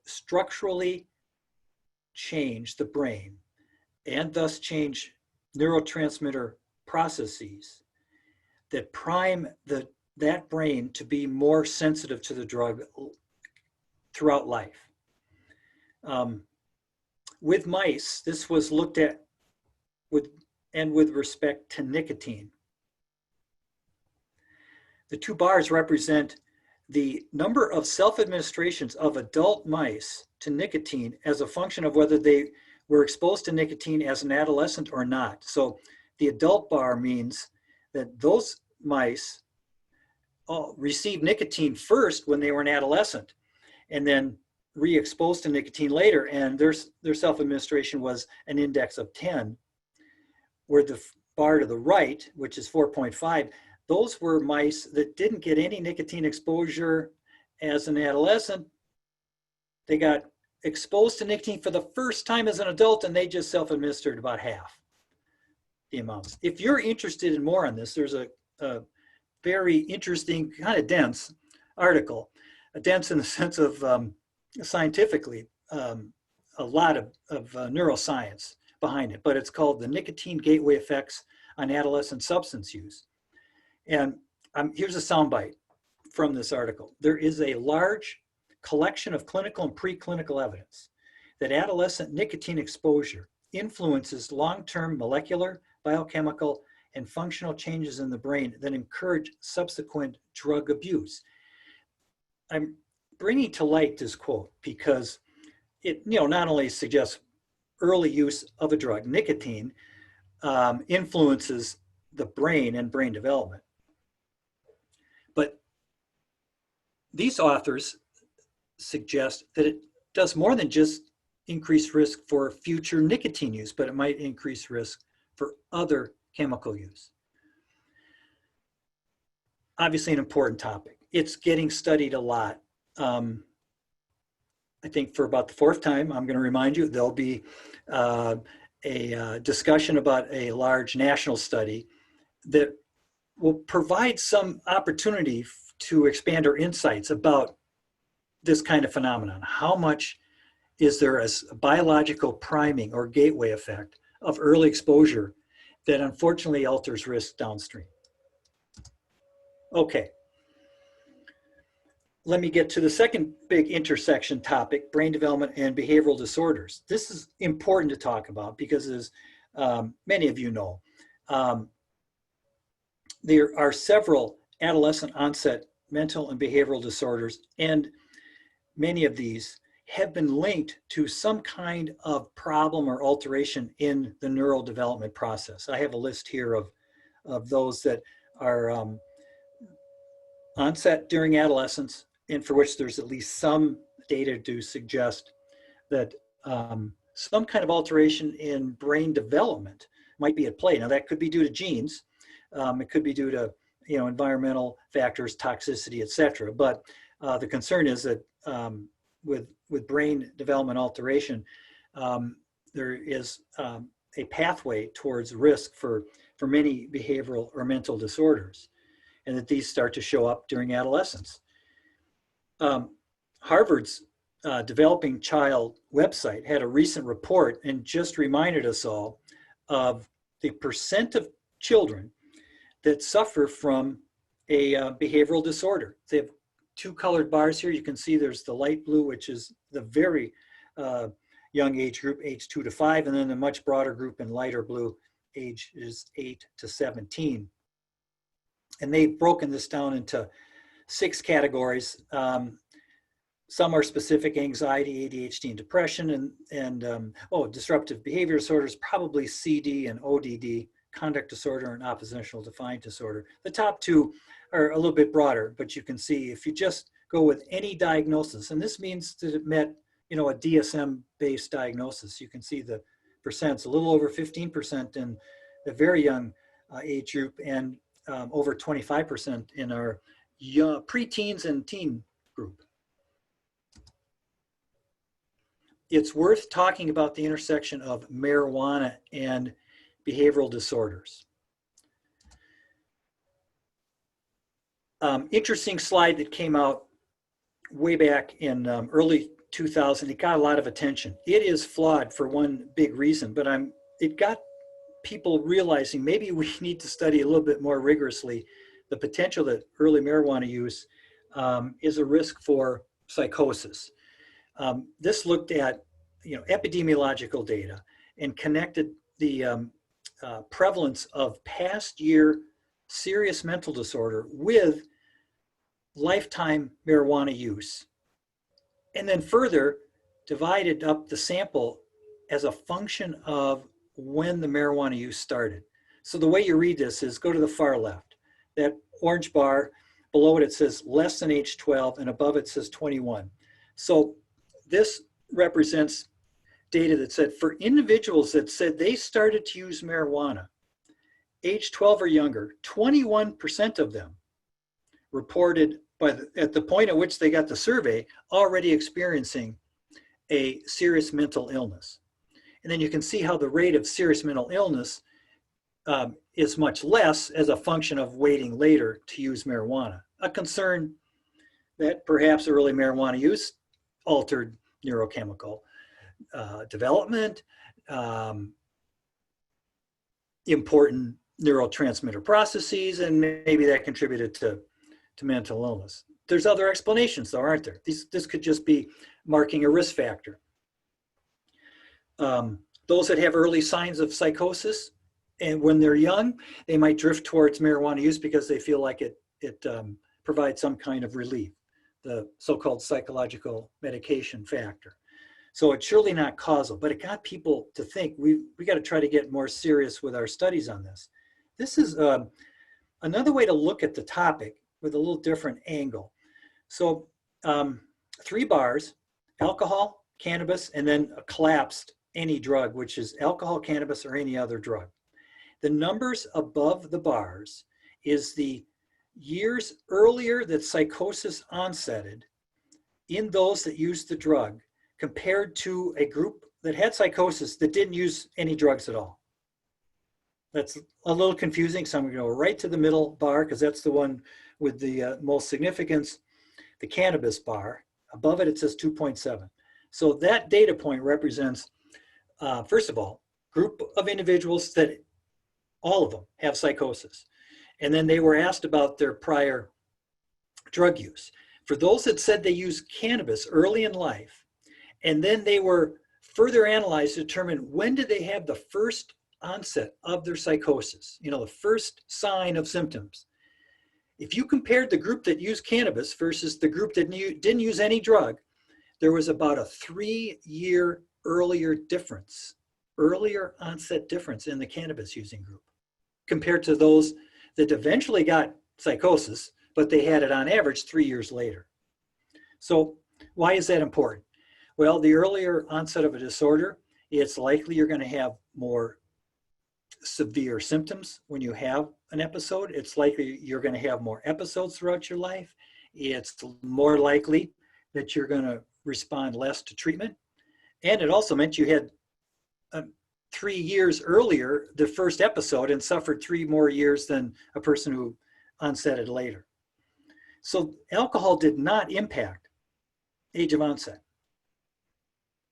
structurally change the brain and thus change neurotransmitter processes that prime that brain to be more sensitive to the drug throughout life. With mice, this was looked at with respect to nicotine. The 2 bars represent the number of self-administrations of adult mice to nicotine as a function of whether they were exposed to nicotine as an adolescent or not. So the adult bar means that those mice received nicotine first when they were an adolescent, and then re-exposed to nicotine later, and their self-administration was an index of 10, where the bar to the right, which is 4.5, those were mice that didn't get any nicotine exposure as an adolescent. They got exposed to nicotine for the first time as an adult, and they just self-administered about half the amounts. If you're interested in more on this, there's a very interesting, kind of dense article, dense in the sense of scientifically, a lot of neuroscience behind it, but it's called The Nicotine Gateway Effects on Adolescent Substance Use. And here's a soundbite from this article. There is a large collection of clinical and preclinical evidence that adolescent nicotine exposure influences long-term molecular, biochemical, and functional changes in the brain that encourage subsequent drug abuse. I'm bringing to light this quote because it, not only suggests early use of a drug, nicotine, influences the brain and brain development, but these authors suggest that it does more than just increase risk for future nicotine use, but it might increase risk for other chemical use. Obviously an important topic. It's getting studied a lot. I think for about the fourth time, I'm going to remind you, there'll be a discussion about a large national study that will provide some opportunity to expand our insights about this kind of phenomenon. How much is there a biological priming or gateway effect of early exposure that unfortunately alters risk downstream? Okay. Let me get to the second big intersection topic, brain development and behavioral disorders. This is important to talk about because, as many of you know, there are several adolescent onset mental and behavioral disorders, and many of these have been linked to some kind of problem or alteration in the neural development process. I have a list here of those that are onset during adolescence, and for which there's at least some data to suggest that some kind of alteration in brain development might be at play. Now that could be due to genes, it could be due to environmental factors, toxicity, etc. But the concern is that with brain development alteration, there is a pathway towards risk for many behavioral or mental disorders, and that these start to show up during adolescence. Harvard's Developing Child website had a recent report and just reminded us all of the percent of children that suffer from a behavioral disorder. They have two colored bars here. You can see there's the light blue, which is the very young age group, age 2 to 5, and then a much broader group in lighter blue, age is 8 to 17. And they've broken this down into 6 categories. Some are specific: anxiety, ADHD, and depression, and disruptive behavior disorders, probably CD and ODD, conduct disorder and oppositional defiant disorder. The top 2 are a little bit broader, but you can see if you just go with any diagnosis, and this means that it met a DSM-based diagnosis, you can see the percents, a little over 15% in the very young age group, and over 25% in our preteens and teen group. It's worth talking about the intersection of marijuana and behavioral disorders. Interesting slide that came out way back in early 2000. It got a lot of attention. It is flawed for one big reason, but it got people realizing maybe we need to study a little bit more rigorously the potential that early marijuana use is a risk for psychosis. This looked at epidemiological data and connected the prevalence of past year serious mental disorder with lifetime marijuana use, and then further divided up the sample as a function of when the marijuana use started. So the way you read this is go to the far left. That orange bar, below it, it says less than age 12, and above it says 21. So this represents data that said for individuals that said they started to use marijuana, age 12 or younger, 21% of them reported at the point at which they got the survey already experiencing a serious mental illness. And then you can see how the rate of serious mental illness is much less as a function of waiting later to use marijuana. A concern that perhaps early marijuana use altered neurochemical development, important neurotransmitter processes, and maybe that contributed to mental illness. There's other explanations though, aren't there? This could just be marking a risk factor. Those that have early signs of psychosis, and when they're young, they might drift towards marijuana use because they feel like it provides some kind of relief, the so-called psychological medication factor. So it's surely not causal, but it got people to think we got to try to get more serious with our studies on this. This is another way to look at the topic with a little different angle. So 3 bars, alcohol, cannabis, and then a collapsed any drug, which is alcohol, cannabis, or any other drug. The numbers above the bars is the years earlier that psychosis onsetted in those that used the drug compared to a group that had psychosis that didn't use any drugs at all. That's a little confusing, so I'm going to go right to the middle bar because that's the one with the most significance, the cannabis bar. Above it, it says 2.7. So that data point represents, first of all, group of individuals that all of them have psychosis. And then they were asked about their prior drug use. For those that said they used cannabis early in life, and then they were further analyzed to determine when did they have the first onset of their psychosis, the first sign of symptoms. If you compared the group that used cannabis versus the group that didn't use any drug, there was about a 3-year earlier onset difference in the cannabis using group compared to those that eventually got psychosis, but they had it on average 3 years later. So why is that important? Well, the earlier onset of a disorder, it's likely you're going to have more severe symptoms when you have an episode. It's likely you're going to have more episodes throughout your life. It's more likely that you're going to respond less to treatment. And it also meant you had 3 years earlier the first episode and suffered 3 more years than a person who onsetted later. So alcohol did not impact age of onset.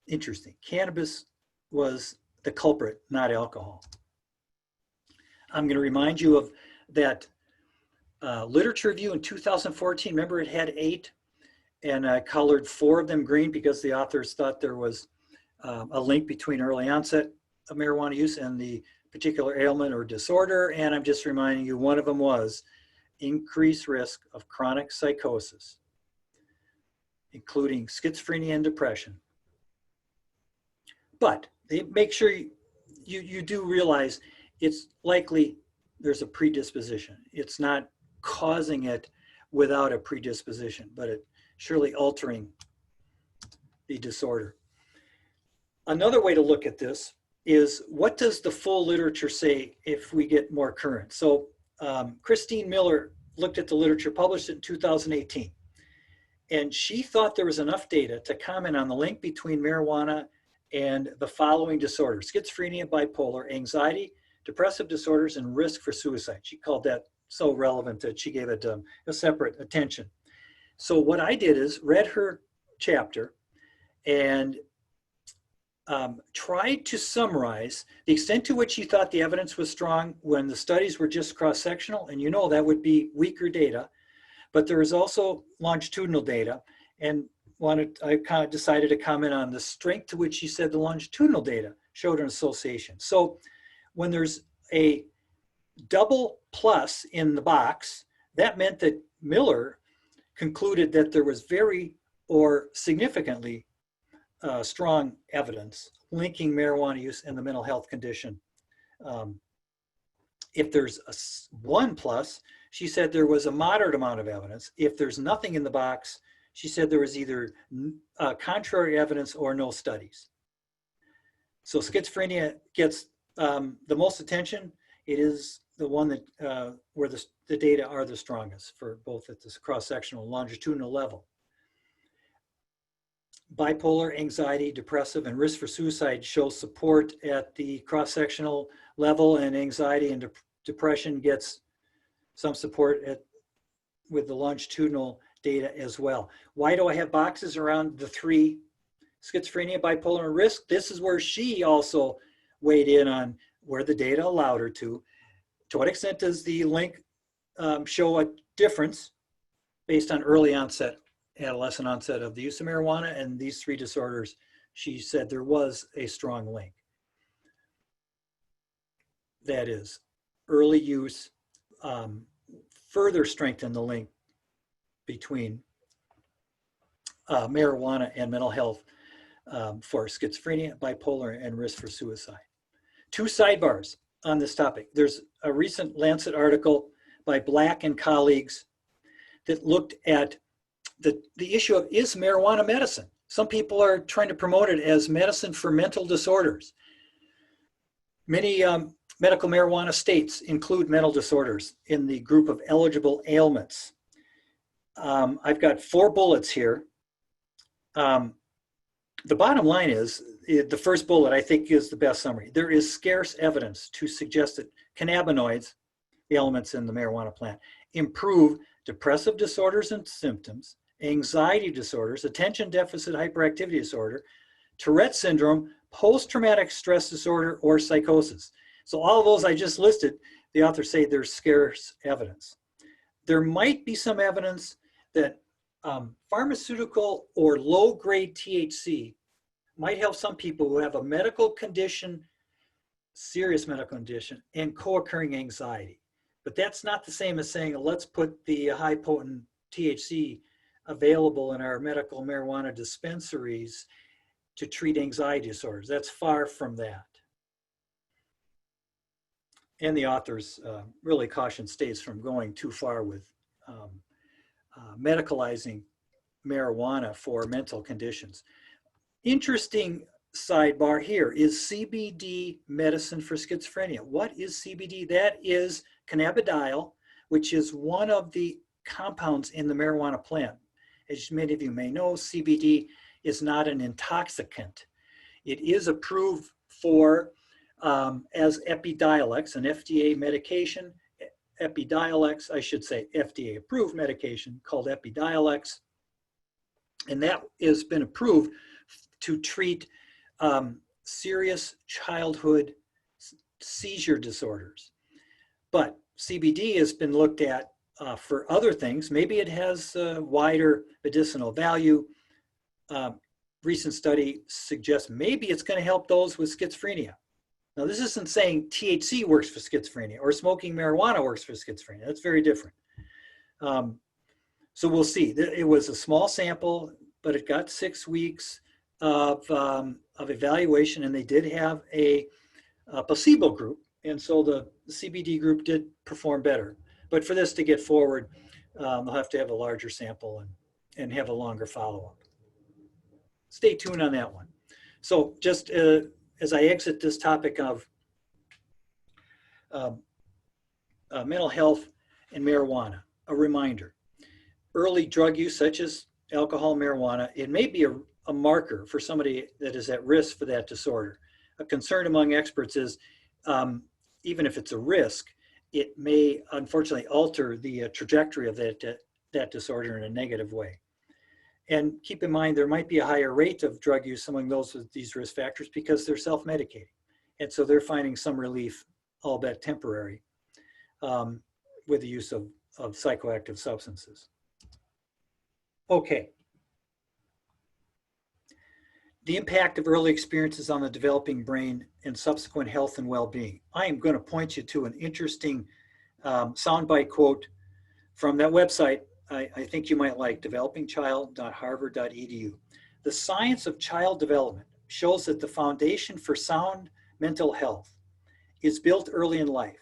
Interesting. Cannabis was the culprit, not alcohol. I'm going to remind you of that literature review in 2014. Remember, it had 8, and I colored 4 of them green because the authors thought there was a link between early onset of marijuana use and the particular ailment or disorder. And I'm just reminding you, one of them was increased risk of chronic psychosis, including schizophrenia and depression. But make sure you do realize it's likely there's a predisposition. It's not causing it without a predisposition, but it surely altering the disorder. Another way to look at this is, what does the full literature say if we get more current? So Christine Miller looked at the literature, published it in 2018, and she thought there was enough data to comment on the link between marijuana and the following disorders: schizophrenia, bipolar, anxiety, depressive disorders, and risk for suicide. She called that so relevant that she gave it a separate attention. So what I did is read her chapter and tried to summarize the extent to which she thought the evidence was strong when the studies were just cross-sectional, and that would be weaker data, but there is also longitudinal data, and I kind of decided to comment on the strength to which she said the longitudinal data showed an association. So when there's a double plus in the box, that meant that Miller concluded that there was very or significantly strong evidence linking marijuana use and the mental health condition If there's a 1 plus, she said there was a moderate amount of evidence. If there's nothing in the box, she said there was either contrary evidence or no studies. So schizophrenia gets the most attention. It is the one that where the data are the strongest for both at this cross-sectional and longitudinal level. Bipolar, anxiety, depressive, and risk for suicide show support at the cross-sectional level, and anxiety and depression gets some support with the longitudinal data as well. Why do I have boxes around the 3? Schizophrenia, bipolar, and risk? This is where she also weighed in on where the data allowed her to. To what extent does the link show a difference based on early onset, adolescent onset of the use of marijuana and these 3 disorders? She said there was a strong link. That is, early use further strengthened the link between marijuana and mental health for schizophrenia, bipolar, and risk for suicide. 2 sidebars on this topic. There's a recent Lancet article by Black and colleagues that looked at the issue of, is marijuana medicine? Some people are trying to promote it as medicine for mental disorders. Many medical marijuana states include mental disorders in the group of eligible ailments. I've got 4 bullets here. The bottom line is, the first bullet I think is the best summary. There is scarce evidence to suggest that cannabinoids, the elements in the marijuana plant, improve depressive disorders and symptoms, anxiety disorders, attention deficit hyperactivity disorder, Tourette syndrome, post-traumatic stress disorder, or psychosis. So all of those I just listed, the authors say there's scarce evidence. There might be some evidence that pharmaceutical or low-grade THC might help some people who have a medical condition, serious medical condition, and co-occurring anxiety. But that's not the same as saying, let's put the high-potent THC available in our medical marijuana dispensaries to treat anxiety disorders. That's far from that. And the authors really caution states from going too far with medicalizing marijuana for mental conditions. Interesting sidebar here is CBD medicine for schizophrenia. What is CBD? That is cannabidiol, which is one of the compounds in the marijuana plant. As many of you may know, CBD is not an intoxicant. It is approved for as Epidiolex, an FDA medication. Epidiolex, I should say FDA approved medication called Epidiolex. And that has been approved to treat serious childhood seizure disorders. But CBD has been looked at for other things. Maybe it has wider medicinal value. Recent study suggests maybe it's going to help those with schizophrenia. Now, this isn't saying THC works for schizophrenia or smoking marijuana works for schizophrenia. That's very different. So we'll see. It was a small sample, but it got 6 weeks of evaluation, and they did have a placebo group. And so the CBD group did perform better. But for this to get forward, they'll have to have a larger sample and have a longer follow-up. Stay tuned on that one. So just as I exit this topic of mental health and marijuana, a reminder. Early drug use, such as alcohol, marijuana, it may be a marker for somebody that is at risk for that disorder. A concern among experts is, even if it's a risk, it may unfortunately alter the trajectory of that disorder in a negative way. And keep in mind, there might be a higher rate of drug use among those with these risk factors because they're self-medicating. And so they're finding some relief, albeit temporary, with the use of psychoactive substances. Okay. The impact of early experiences on the developing brain and subsequent health and well-being. I am going to point you to an interesting soundbite quote from that website I think you might like, developingchild.harvard.edu. The science of child development shows that the foundation for sound mental health is built early in life.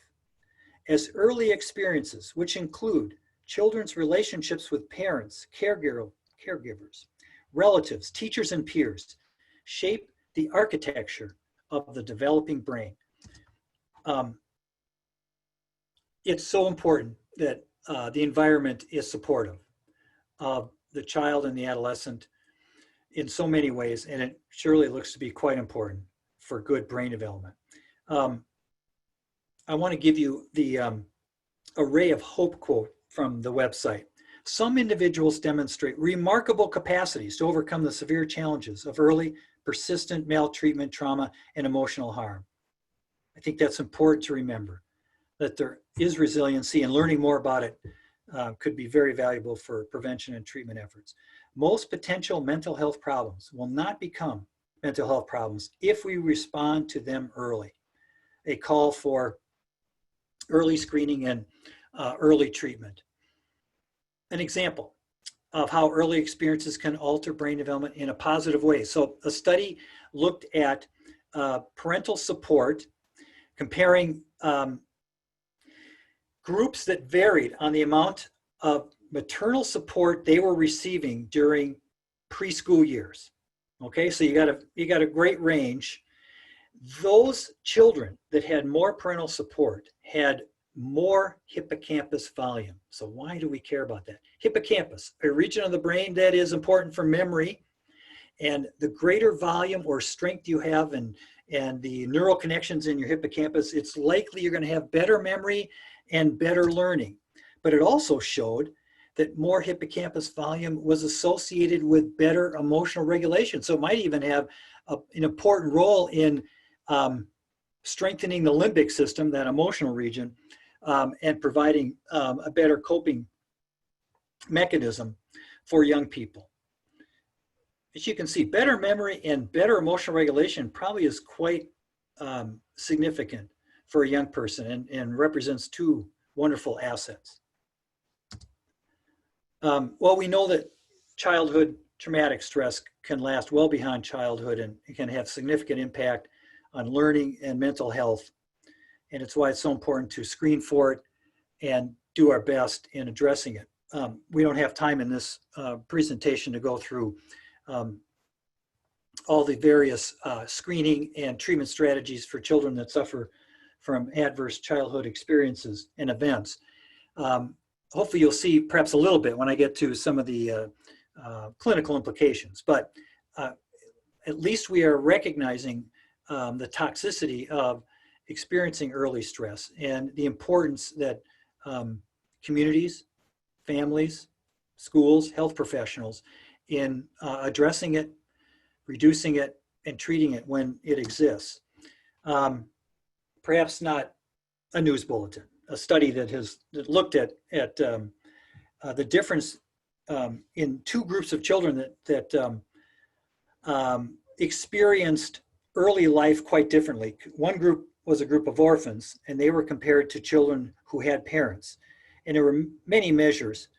as early experiences, which include children's relationships with parents, caregivers, relatives, teachers, and peers, shape the architecture of the developing brain. It's so important that the environment is supportive of the child and the adolescent in so many ways, and it surely looks to be quite important for good brain development. I want to give you the array of hope quote from the website. Some individuals demonstrate remarkable capacities to overcome the severe challenges of early, persistent maltreatment, trauma, and emotional harm. I think that's important to remember, that there is resiliency, and learning more about it could be very valuable for prevention and treatment efforts. Most potential mental health problems will not become mental health problems if we respond to them early. A call for early screening and early treatment. An example of how early experiences can alter brain development in a positive way. So a study looked at parental support, comparing groups that varied on the amount of maternal support they were receiving during preschool years. Okay, so you got a great range. Those children that had more parental support had more hippocampus volume. So why do we care about that? Hippocampus, a region of the brain that is important for memory, and the greater volume or strength you have and the neural connections in your hippocampus, it's likely you're going to have better memory and better learning. But it also showed that more hippocampus volume was associated with better emotional regulation. So it might even have an important role in strengthening the limbic system, that emotional region, and providing a better coping mechanism for young people. As you can see, better memory and better emotional regulation probably is quite significant for a young person, and represents two wonderful assets. Well, we know that childhood traumatic stress can last well beyond childhood, and it can have significant impact on learning and mental health. And it's why it's so important to screen for it and do our best in addressing it. We don't have time in this presentation to go through all the various screening and treatment strategies for children that suffer from adverse childhood experiences and events. Hopefully you'll see perhaps a little bit when I get to some of the clinical implications, but at least we are recognizing the toxicity of experiencing early stress and the importance that communities, families, schools, health professionals in addressing it, reducing it, and treating it when it exists. Perhaps not a news bulletin, a study that looked at the difference in two groups of children that experienced early life quite differently. One group was a group of orphans, and they were compared to children who had parents. And there were many measures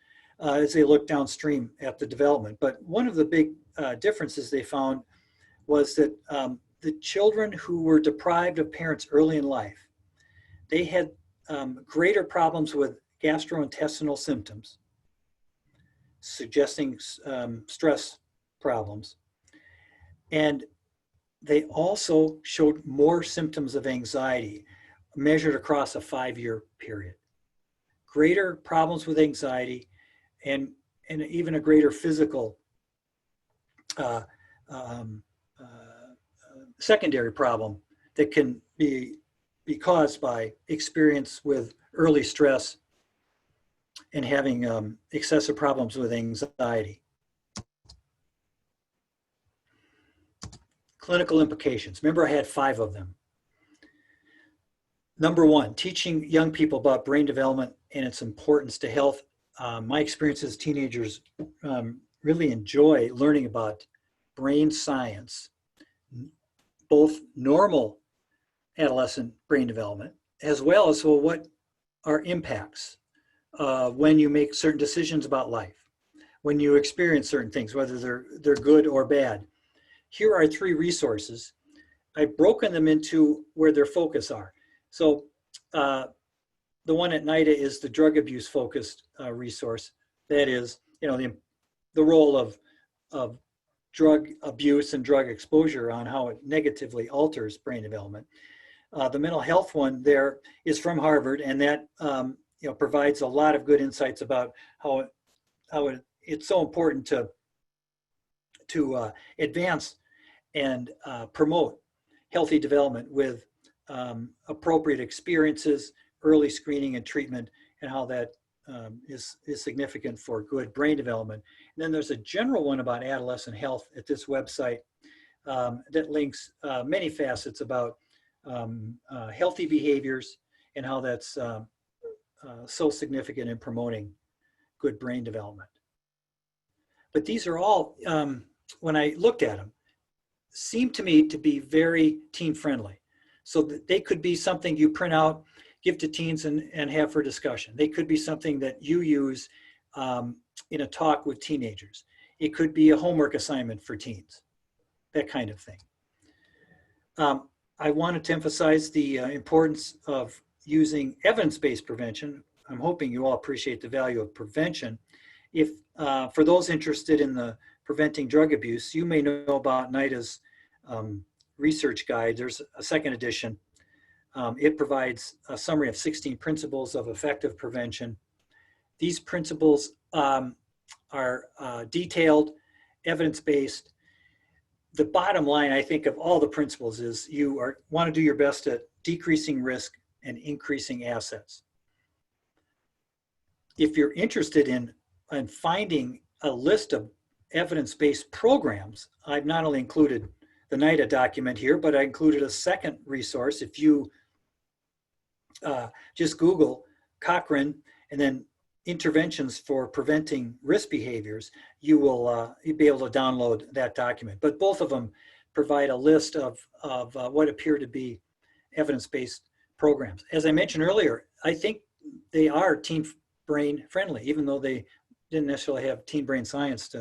as they looked downstream at the development. But one of the big differences they found was that the children who were deprived of parents early in life, they had greater problems with gastrointestinal symptoms, suggesting stress problems. And they also showed more symptoms of anxiety measured across a 5-year period. Greater problems with anxiety and even a greater physical secondary problem that can be caused by experience with early stress and having excessive problems with anxiety. Clinical implications. Remember, I had 5 of them. Number 1, teaching young people about brain development and its importance to health. My experience as teenagers really enjoy learning about brain science, both normal adolescent brain development, as well as what are impacts when you make certain decisions about life, when you experience certain things, whether they're good or bad. Here are 3 resources. I've broken them into where their focus are. So the one at NIDA is the drug abuse focused resource. That is, the role of drug abuse and drug exposure on how it negatively alters brain development. The mental health one there is from Harvard, and that provides a lot of good insights about how it's so important to advance and promote healthy development with appropriate experiences, early screening and treatment, and how that is significant for good brain development. And then there's a general one about adolescent health at this website that links many facets about healthy behaviors and how that's so significant in promoting good brain development. But these are all, when I looked at them, seem to me to be very teen friendly. So that they could be something you print out, give to teens and have for discussion. They could be something that you use in a talk with teenagers. It could be a homework assignment for teens, that kind of thing. I wanted to emphasize the importance of using evidence-based prevention. I'm hoping you all appreciate the value of prevention. If for those interested in the preventing drug abuse, you may know about NIDA's research guide. There's a second edition. It provides a summary of 16 principles of effective prevention. These principles are detailed, evidence-based. The bottom line, I think, of all the principles is you want to do your best at decreasing risk and increasing assets. If you're interested in finding a list of evidence-based programs, I've not only included the NIDA document here, but I included a second resource. If you just Google Cochrane and then interventions for preventing risk behaviors, you'll be able to download that document. But both of them provide a list of what appear to be evidence-based programs. As I mentioned earlier, I think they are teen brain friendly, even though they didn't necessarily have teen brain science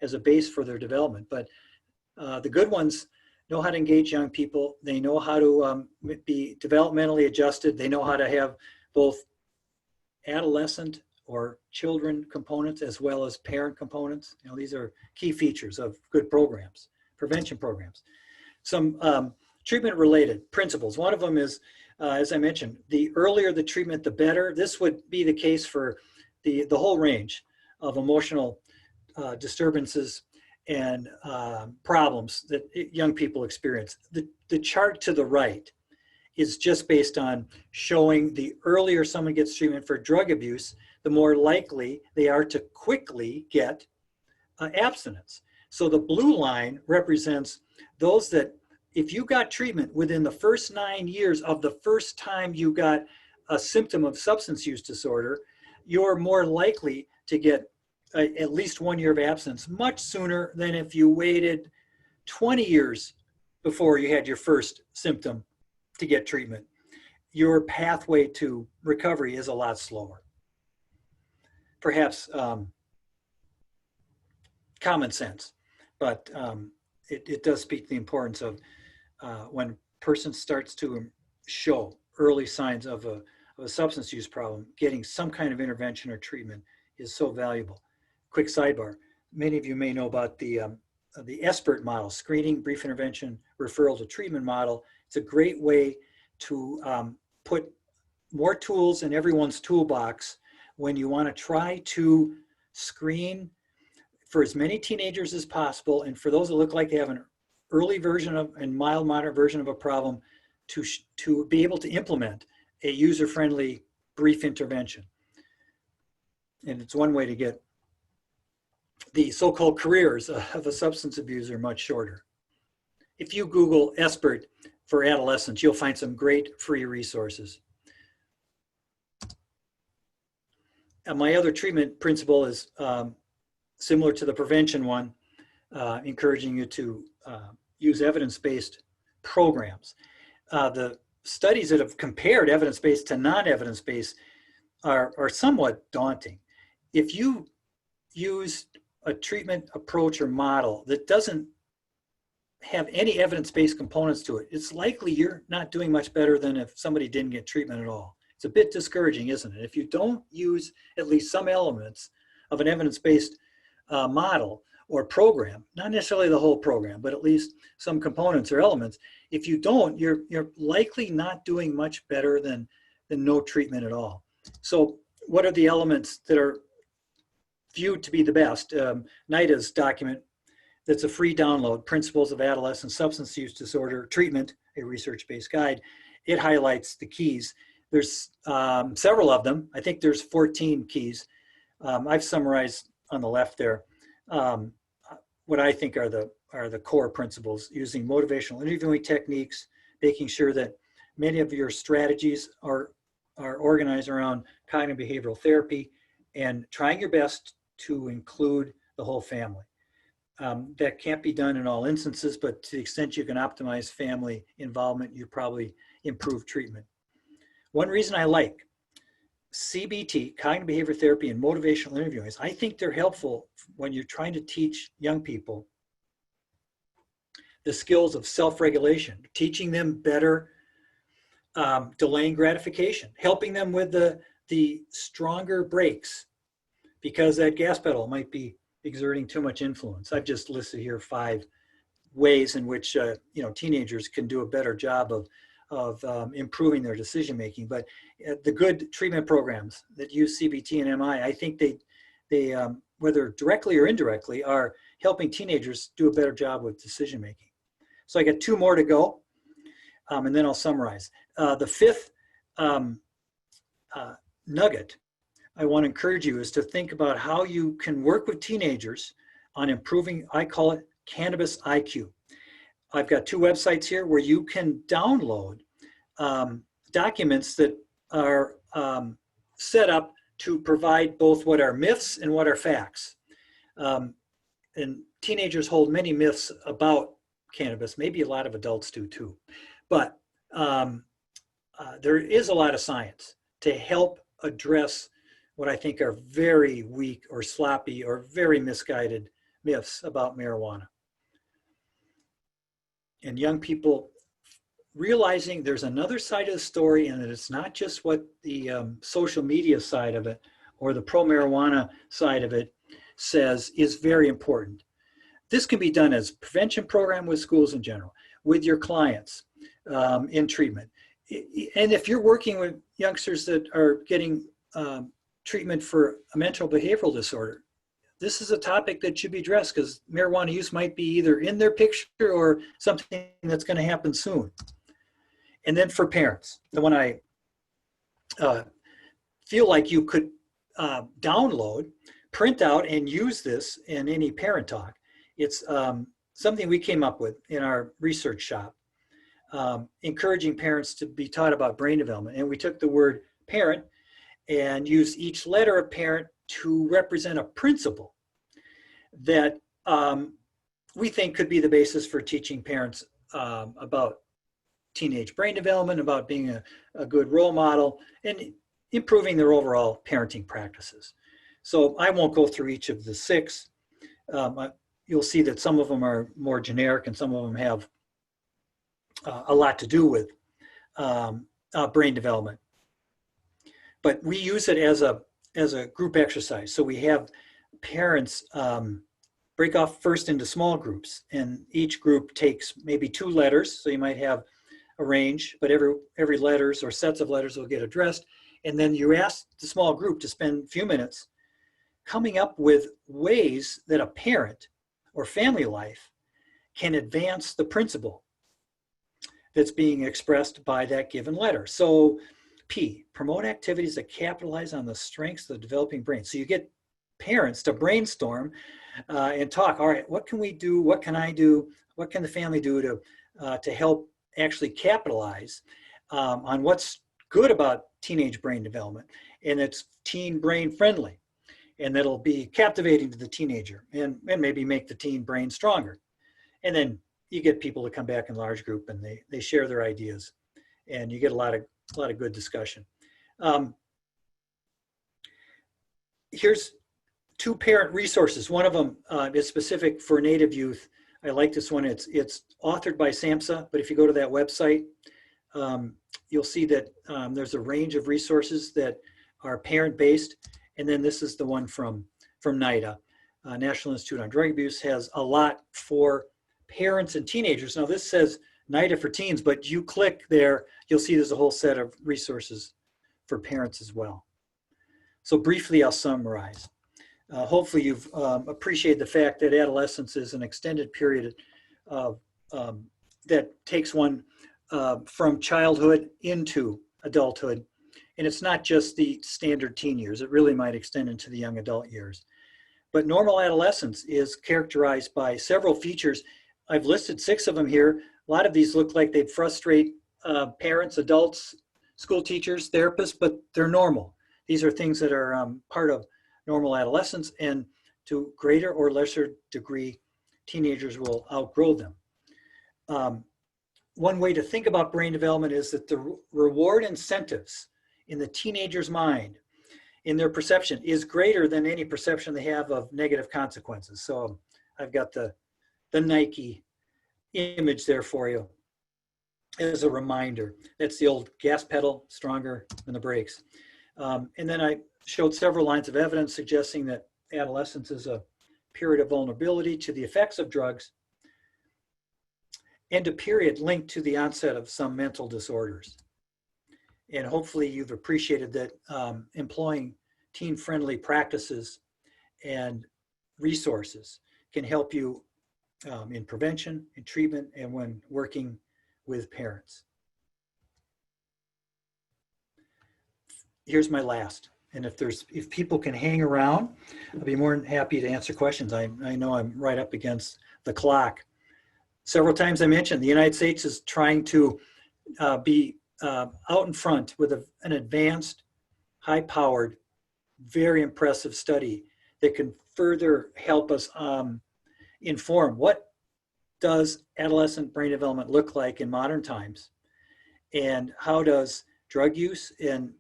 as a base for their development. But the good ones know how to engage young people. They know how to be developmentally adjusted. They know how to have both adolescent or children components as well as parent components. These are key features of good programs, prevention programs. Some treatment-related principles. One of them is, as I mentioned, the earlier the treatment, the better. This would be the case for the whole range of emotional disturbances and problems that young people experience. The chart to the right is just based on showing the earlier someone gets treatment for drug abuse, the more likely they are to quickly get abstinence. So the blue line represents those that if you got treatment within the first 9 years of the first time you got a symptom of substance use disorder, you're more likely to get at least 1 year of abstinence much sooner than if you waited 20 years before you had your first symptom to get treatment. Your pathway to recovery is a lot slower. Perhaps common sense, but it does speak to the importance of when a person starts to show early signs of a substance use problem, getting some kind of intervention or treatment is so valuable. Quick sidebar, many of you may know about the SBIRT model, screening, brief intervention, referral to treatment model. It's a great way to put more tools in everyone's toolbox when you want to try to screen for as many teenagers as possible, and for those that look like they have an early version of and mild moderate version of a problem, to be able to implement a user-friendly brief intervention. And it's one way to get the so-called careers of a substance abuser much shorter. If you Google SBIRT for adolescents, you'll find some great free resources. And my other treatment principle is similar to the prevention one, encouraging you to use evidence-based programs. The studies that have compared evidence-based to non-evidence-based are somewhat daunting. If you use a treatment approach or model that doesn't have any evidence-based components to it, it's likely you're not doing much better than if somebody didn't get treatment at all. It's a bit discouraging, isn't it? If you don't use at least some elements of an evidence-based model or program, not necessarily the whole program, but at least some components or elements, if you don't, you're likely not doing much better than no treatment at all. So what are the elements that are viewed to be the best? NIDA's document that's a free download, Principles of Adolescent Substance Use Disorder Treatment, a research-based guide. It highlights the keys. There's several of them. I think there's 14 keys. I've summarized on the left there what I think are the core principles: using motivational interviewing techniques, making sure that many of your strategies are organized around cognitive behavioral therapy, and trying your best to include the whole family. That can't be done in all instances, but to the extent you can optimize family involvement, you probably improve treatment. One reason I like CBT, cognitive behavior therapy, and motivational interviewing is I think they're helpful when you're trying to teach young people the skills of self-regulation, teaching them better delaying gratification, helping them with the stronger brakes, because that gas pedal might be exerting too much influence. I've just listed here 5 ways in which teenagers can do a better job of improving their decision making. But the good treatment programs that use CBT and MI, I think they whether directly or indirectly, are helping teenagers do a better job with decision making. So I got 2 more to go, and then I'll summarize. The 5th nugget I want to encourage you is to think about how you can work with teenagers on improving, I call it cannabis IQ. I've got 2 websites here where you can download documents that are set up to provide both what are myths and what are facts. And teenagers hold many myths about cannabis, maybe a lot of adults do too. But there is a lot of science to help address what I think are very weak or sloppy or very misguided myths about marijuana. And young people realizing there's another side of the story, and that it's not just what the social media side of it or the pro-marijuana side of it says, is very important. This can be done as a prevention program with schools in general, with your clients in treatment. And if you're working with youngsters that are getting treatment for a mental behavioral disorder, this is a topic that should be addressed, because marijuana use might be either in their picture or something that's going to happen soon. And then for parents, the one I feel like you could download, print out, and use this in any parent talk. It's something we came up with in our research shop, encouraging parents to be taught about brain development. And we took the word parent and used each letter of parent to represent a principle that we think could be the basis for teaching parents about teenage brain development, about being a good role model, and improving their overall parenting practices. So I won't go through each of the 6. You'll see that some of them are more generic and some of them have a lot to do with brain development. But we use it as a group exercise. So we have parents break off first into small groups, and each group takes maybe 2 letters. So you might have a range, but every letters or sets of letters will get addressed. And then you ask the small group to spend a few minutes coming up with ways that a parent or family life can advance the principle that's being expressed by that given letter. So P, promote activities that capitalize on the strengths of the developing brain. So you get parents to brainstorm and talk, all right, what can we do? What can I do? What can the family do to help actually capitalize on what's good about teenage brain development, and it's teen brain friendly, and that'll be captivating to the teenager and maybe make the teen brain stronger. And then you get people to come back in large group and they share their ideas, and you get a lot of good discussion. Here's 2 parent resources. One of them is specific for Native youth. I like this one. It's authored by SAMHSA, but if you go to that website, you'll see that there's a range of resources that are parent-based. And then this is the one from NIDA. National Institute on Drug Abuse has a lot for parents and teenagers. Now this says NIDA for teens, but you click there, you'll see there's a whole set of resources for parents as well. So briefly, I'll summarize. Hopefully you've appreciated the fact that adolescence is an extended period of, that takes one from childhood into adulthood. And it's not just the standard teen years, it really might extend into the young adult years. But normal adolescence is characterized by several features. I've listed 6 of them here. A lot of these look like they'd frustrate parents, adults, school teachers, therapists, but they're normal. These are things that are part of normal adolescence, and to greater or lesser degree, teenagers will outgrow them. One way to think about brain development is that the reward incentives in the teenager's mind, in their perception, is greater than any perception they have of negative consequences. So I've got the Nike image there for you as a reminder. That's the old gas pedal, stronger than the brakes. And then I showed several lines of evidence suggesting that adolescence is a period of vulnerability to the effects of drugs, and a period linked to the onset of some mental disorders. And hopefully you've appreciated that employing teen-friendly practices and resources can help you in prevention, in treatment, and when working with parents. Here's my last. And if people can hang around, I'll be more than happy to answer questions. I know I'm right up against the clock. Several times I mentioned the United States is trying to be out in front with an advanced, high-powered, very impressive study that can further help us inform what does adolescent brain development look like in modern times, and how does drug use and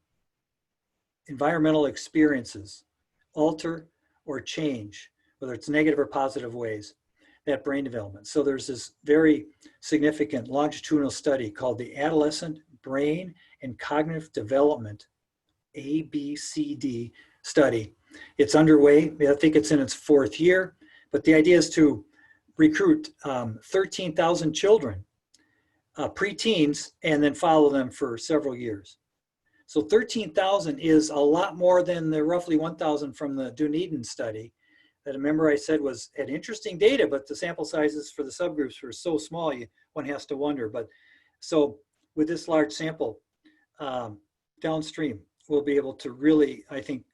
environmental experiences alter or change, whether it's negative or positive ways, that brain development. So there's this very significant longitudinal study called the Adolescent Brain and Cognitive Development, ABCD study. It's underway. I think it's in its 4th year, but the idea is to recruit 13,000 children, preteens, and then follow them for several years. So 13,000 is a lot more than the roughly 1,000 from the Dunedin study that, remember, I said had interesting data, but the sample sizes for the subgroups were so small, one has to wonder. But so with this large sample, downstream, we'll be able to really, I think,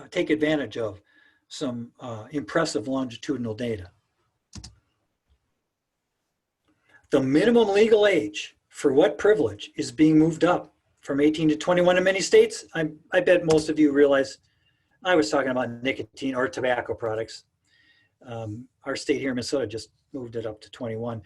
take advantage of some impressive longitudinal data. The minimum legal age for what privilege is being moved up from 18 to 21 in many states. I bet most of you realize I was talking about nicotine or tobacco products. Our state here in Minnesota just moved it up to 21.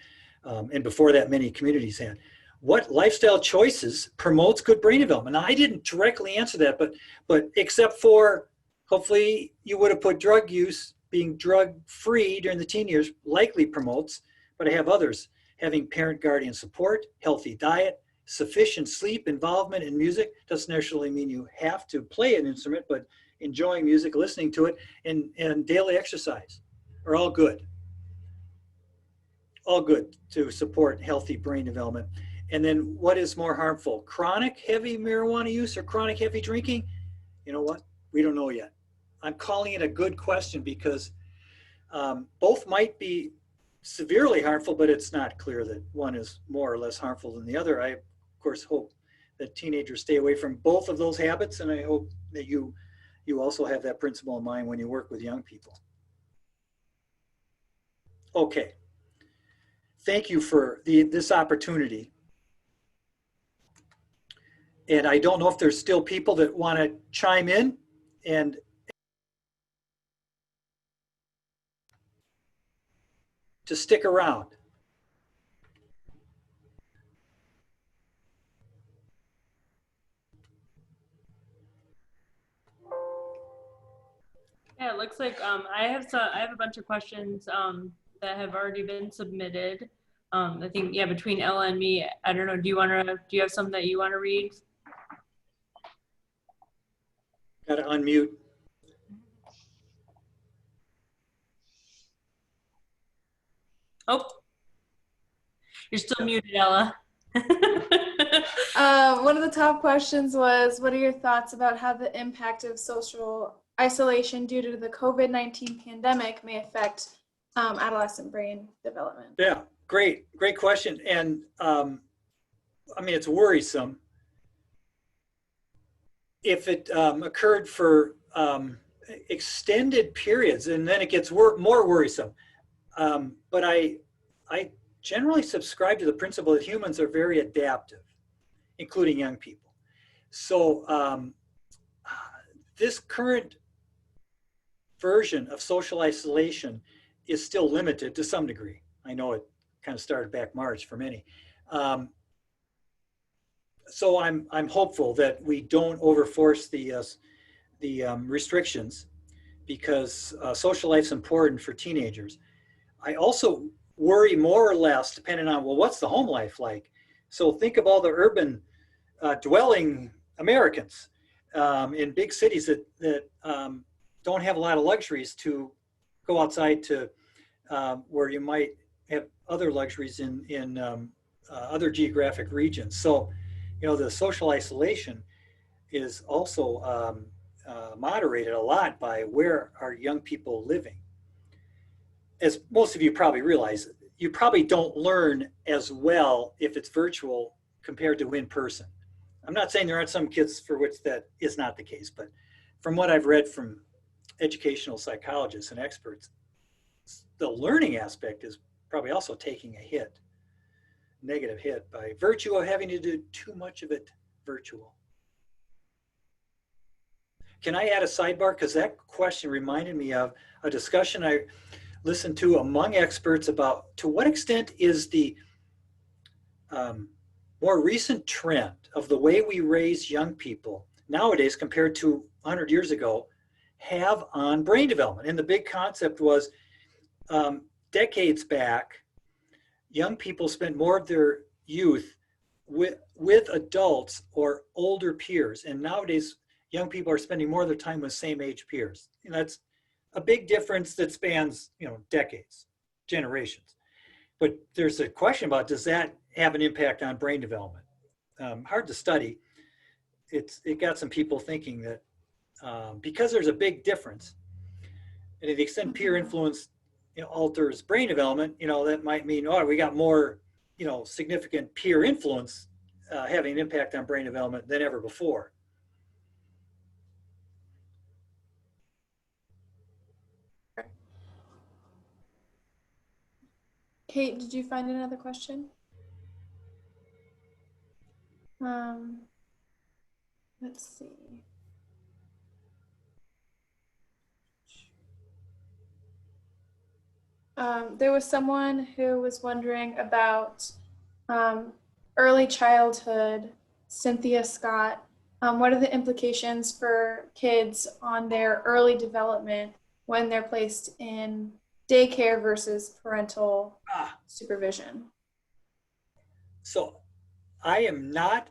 And before that, many communities had. What lifestyle choices promotes good brain development? Now, I didn't directly answer that, but except for, hopefully you would have put drug use, being drug-free during the teen years likely promotes, but I have others. Having parent-guardian support, healthy diet, sufficient sleep, involvement in music. Doesn't necessarily mean you have to play an instrument, but enjoying music, listening to it, and daily exercise are all good. All good to support healthy brain development. And then what is more harmful? Chronic heavy marijuana use or chronic heavy drinking? You know what? We don't know yet. I'm calling it a good question because both might be severely harmful, but it's not clear that one is more or less harmful than the other. I, of course, hope that teenagers stay away from both of those habits, and I hope that you also have that principle in mind when you work with young people. Okay. Thank you for this opportunity. And I don't know if there's still people that want to chime in and to stick around. Yeah, it looks like I have a bunch of questions that have already been submitted. I think, yeah, between Ella and me, I don't know, do you have something that you want to read? Got to unmute. Oh, you're still muted, Ella. One of the top questions was, what are your thoughts about how the impact of social isolation due to the COVID-19 pandemic may affect adolescent brain development? Yeah, great question. And I mean, it's worrisome. If it occurred for extended periods, and then it gets more worrisome. But I generally subscribe to the principle that humans are very adaptive, including young people. So this current version of social isolation is still limited to some degree. I know it kind of started back March for many. So I'm hopeful that we don't overforce the restrictions, because social life's important for teenagers. I also worry more or less, depending on, well, what's the home life like? So think of all the urban dwelling Americans in big cities that don't have a lot of luxuries to go outside to where you might have other luxuries in other geographic regions. So, you know, the social isolation is also moderated a lot by where are young people living. As most of you probably realize, you probably don't learn as well if it's virtual compared to in person. I'm not saying there aren't some kids for which that is not the case, but from what I've read from educational psychologists and experts, the learning aspect is probably also taking a hit, negative hit, by virtue of having to do too much of it virtual. Can I add a sidebar? Because that question reminded me of a discussion I listened to among experts about to what extent is the more recent trend of the way we raise young people nowadays compared to 100 years ago have on brain development. And the big concept was decades back, young people spent more of their youth with adults or older peers. And nowadays, young people are spending more of their time with same age peers. And that's a big difference that spans, you know, decades, generations. But there's a question about, does that have an impact on brain development? Hard to study. It got some people thinking that because there's a big difference, and to the extent peer influence, you know, alters brain development, you know, that might mean, oh, we got more, you know, significant peer influence having an impact on brain development than ever before. Kate, did you find another question? Let's see. There was someone who was wondering about early childhood. Cynthia Scott, what are the implications for kids on their early development when they're placed in daycare versus parental supervision? So I am not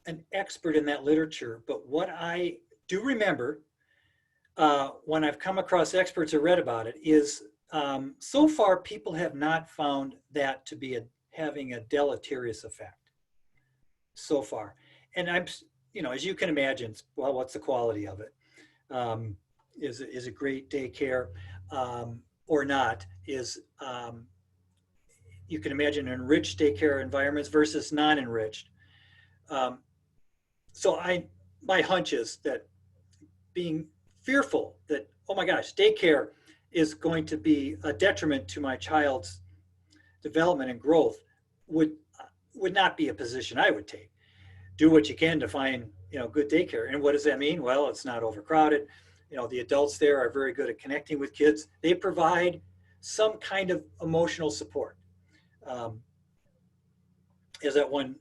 an expert in that literature, but what I do remember when I've come across experts or read about it is so far people have not found that to be having a deleterious effect so far. And I'm, you know, as you can imagine, well, what's the quality of it? Is it great daycare or not? You can imagine enriched daycare environments versus non-enriched. So my hunch is that being fearful that, oh my gosh, daycare is going to be a detriment to my child's development and growth would not be a position I would take. Do what you can to find, you know, good daycare. And what does that mean? Well, it's not overcrowded. You know, the adults there are very good at connecting with kids. They provide some kind of emotional support. As that one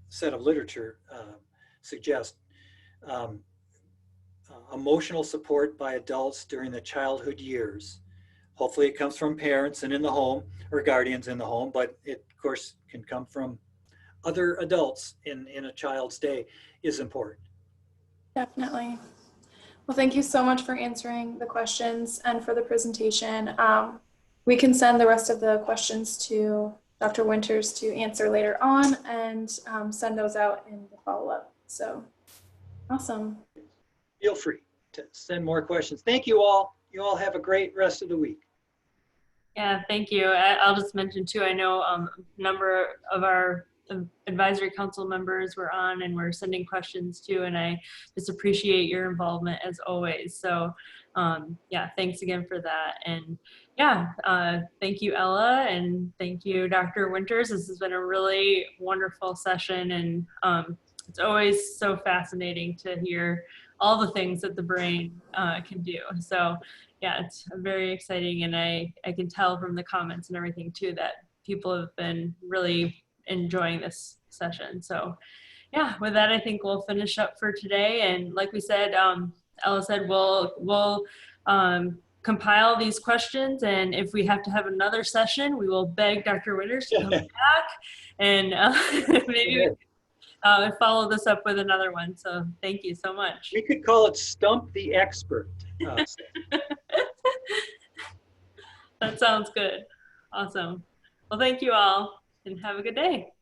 set of literature suggests, emotional support by adults during the childhood years Hopefully it comes from parents and in the home or guardians in the home, but it of course can come from other adults in a child's day is important. Definitely. Well, thank you so much for answering the questions and for the presentation. We can send the rest of the questions to Dr. Winters to answer later on and send those out in the follow-up. So awesome. Feel free to send more questions. Thank you all. You all have a great rest of the week. Yeah, thank you. I'll just mention too, I know a number of our advisory council members were on and we're sending questions too, and I just appreciate your involvement as always. So yeah, thanks again for that. And yeah, thank you, Ella, and thank you, Dr. Winters. This has been a really wonderful session, and it's always so fascinating to hear all the things that the brain can do. So yeah, it's very exciting, and I can tell from the comments and everything too that people have been really enjoying this session. So yeah, with that, I think we'll finish up for today. And like we said, Ella said, we'll compile these questions, and if we have to have another session, we will beg Dr. Winters to come back and maybe follow this up with another one. So thank you so much. We could call it Stump the Expert. That sounds good. Awesome. Well, thank you all and have a good day.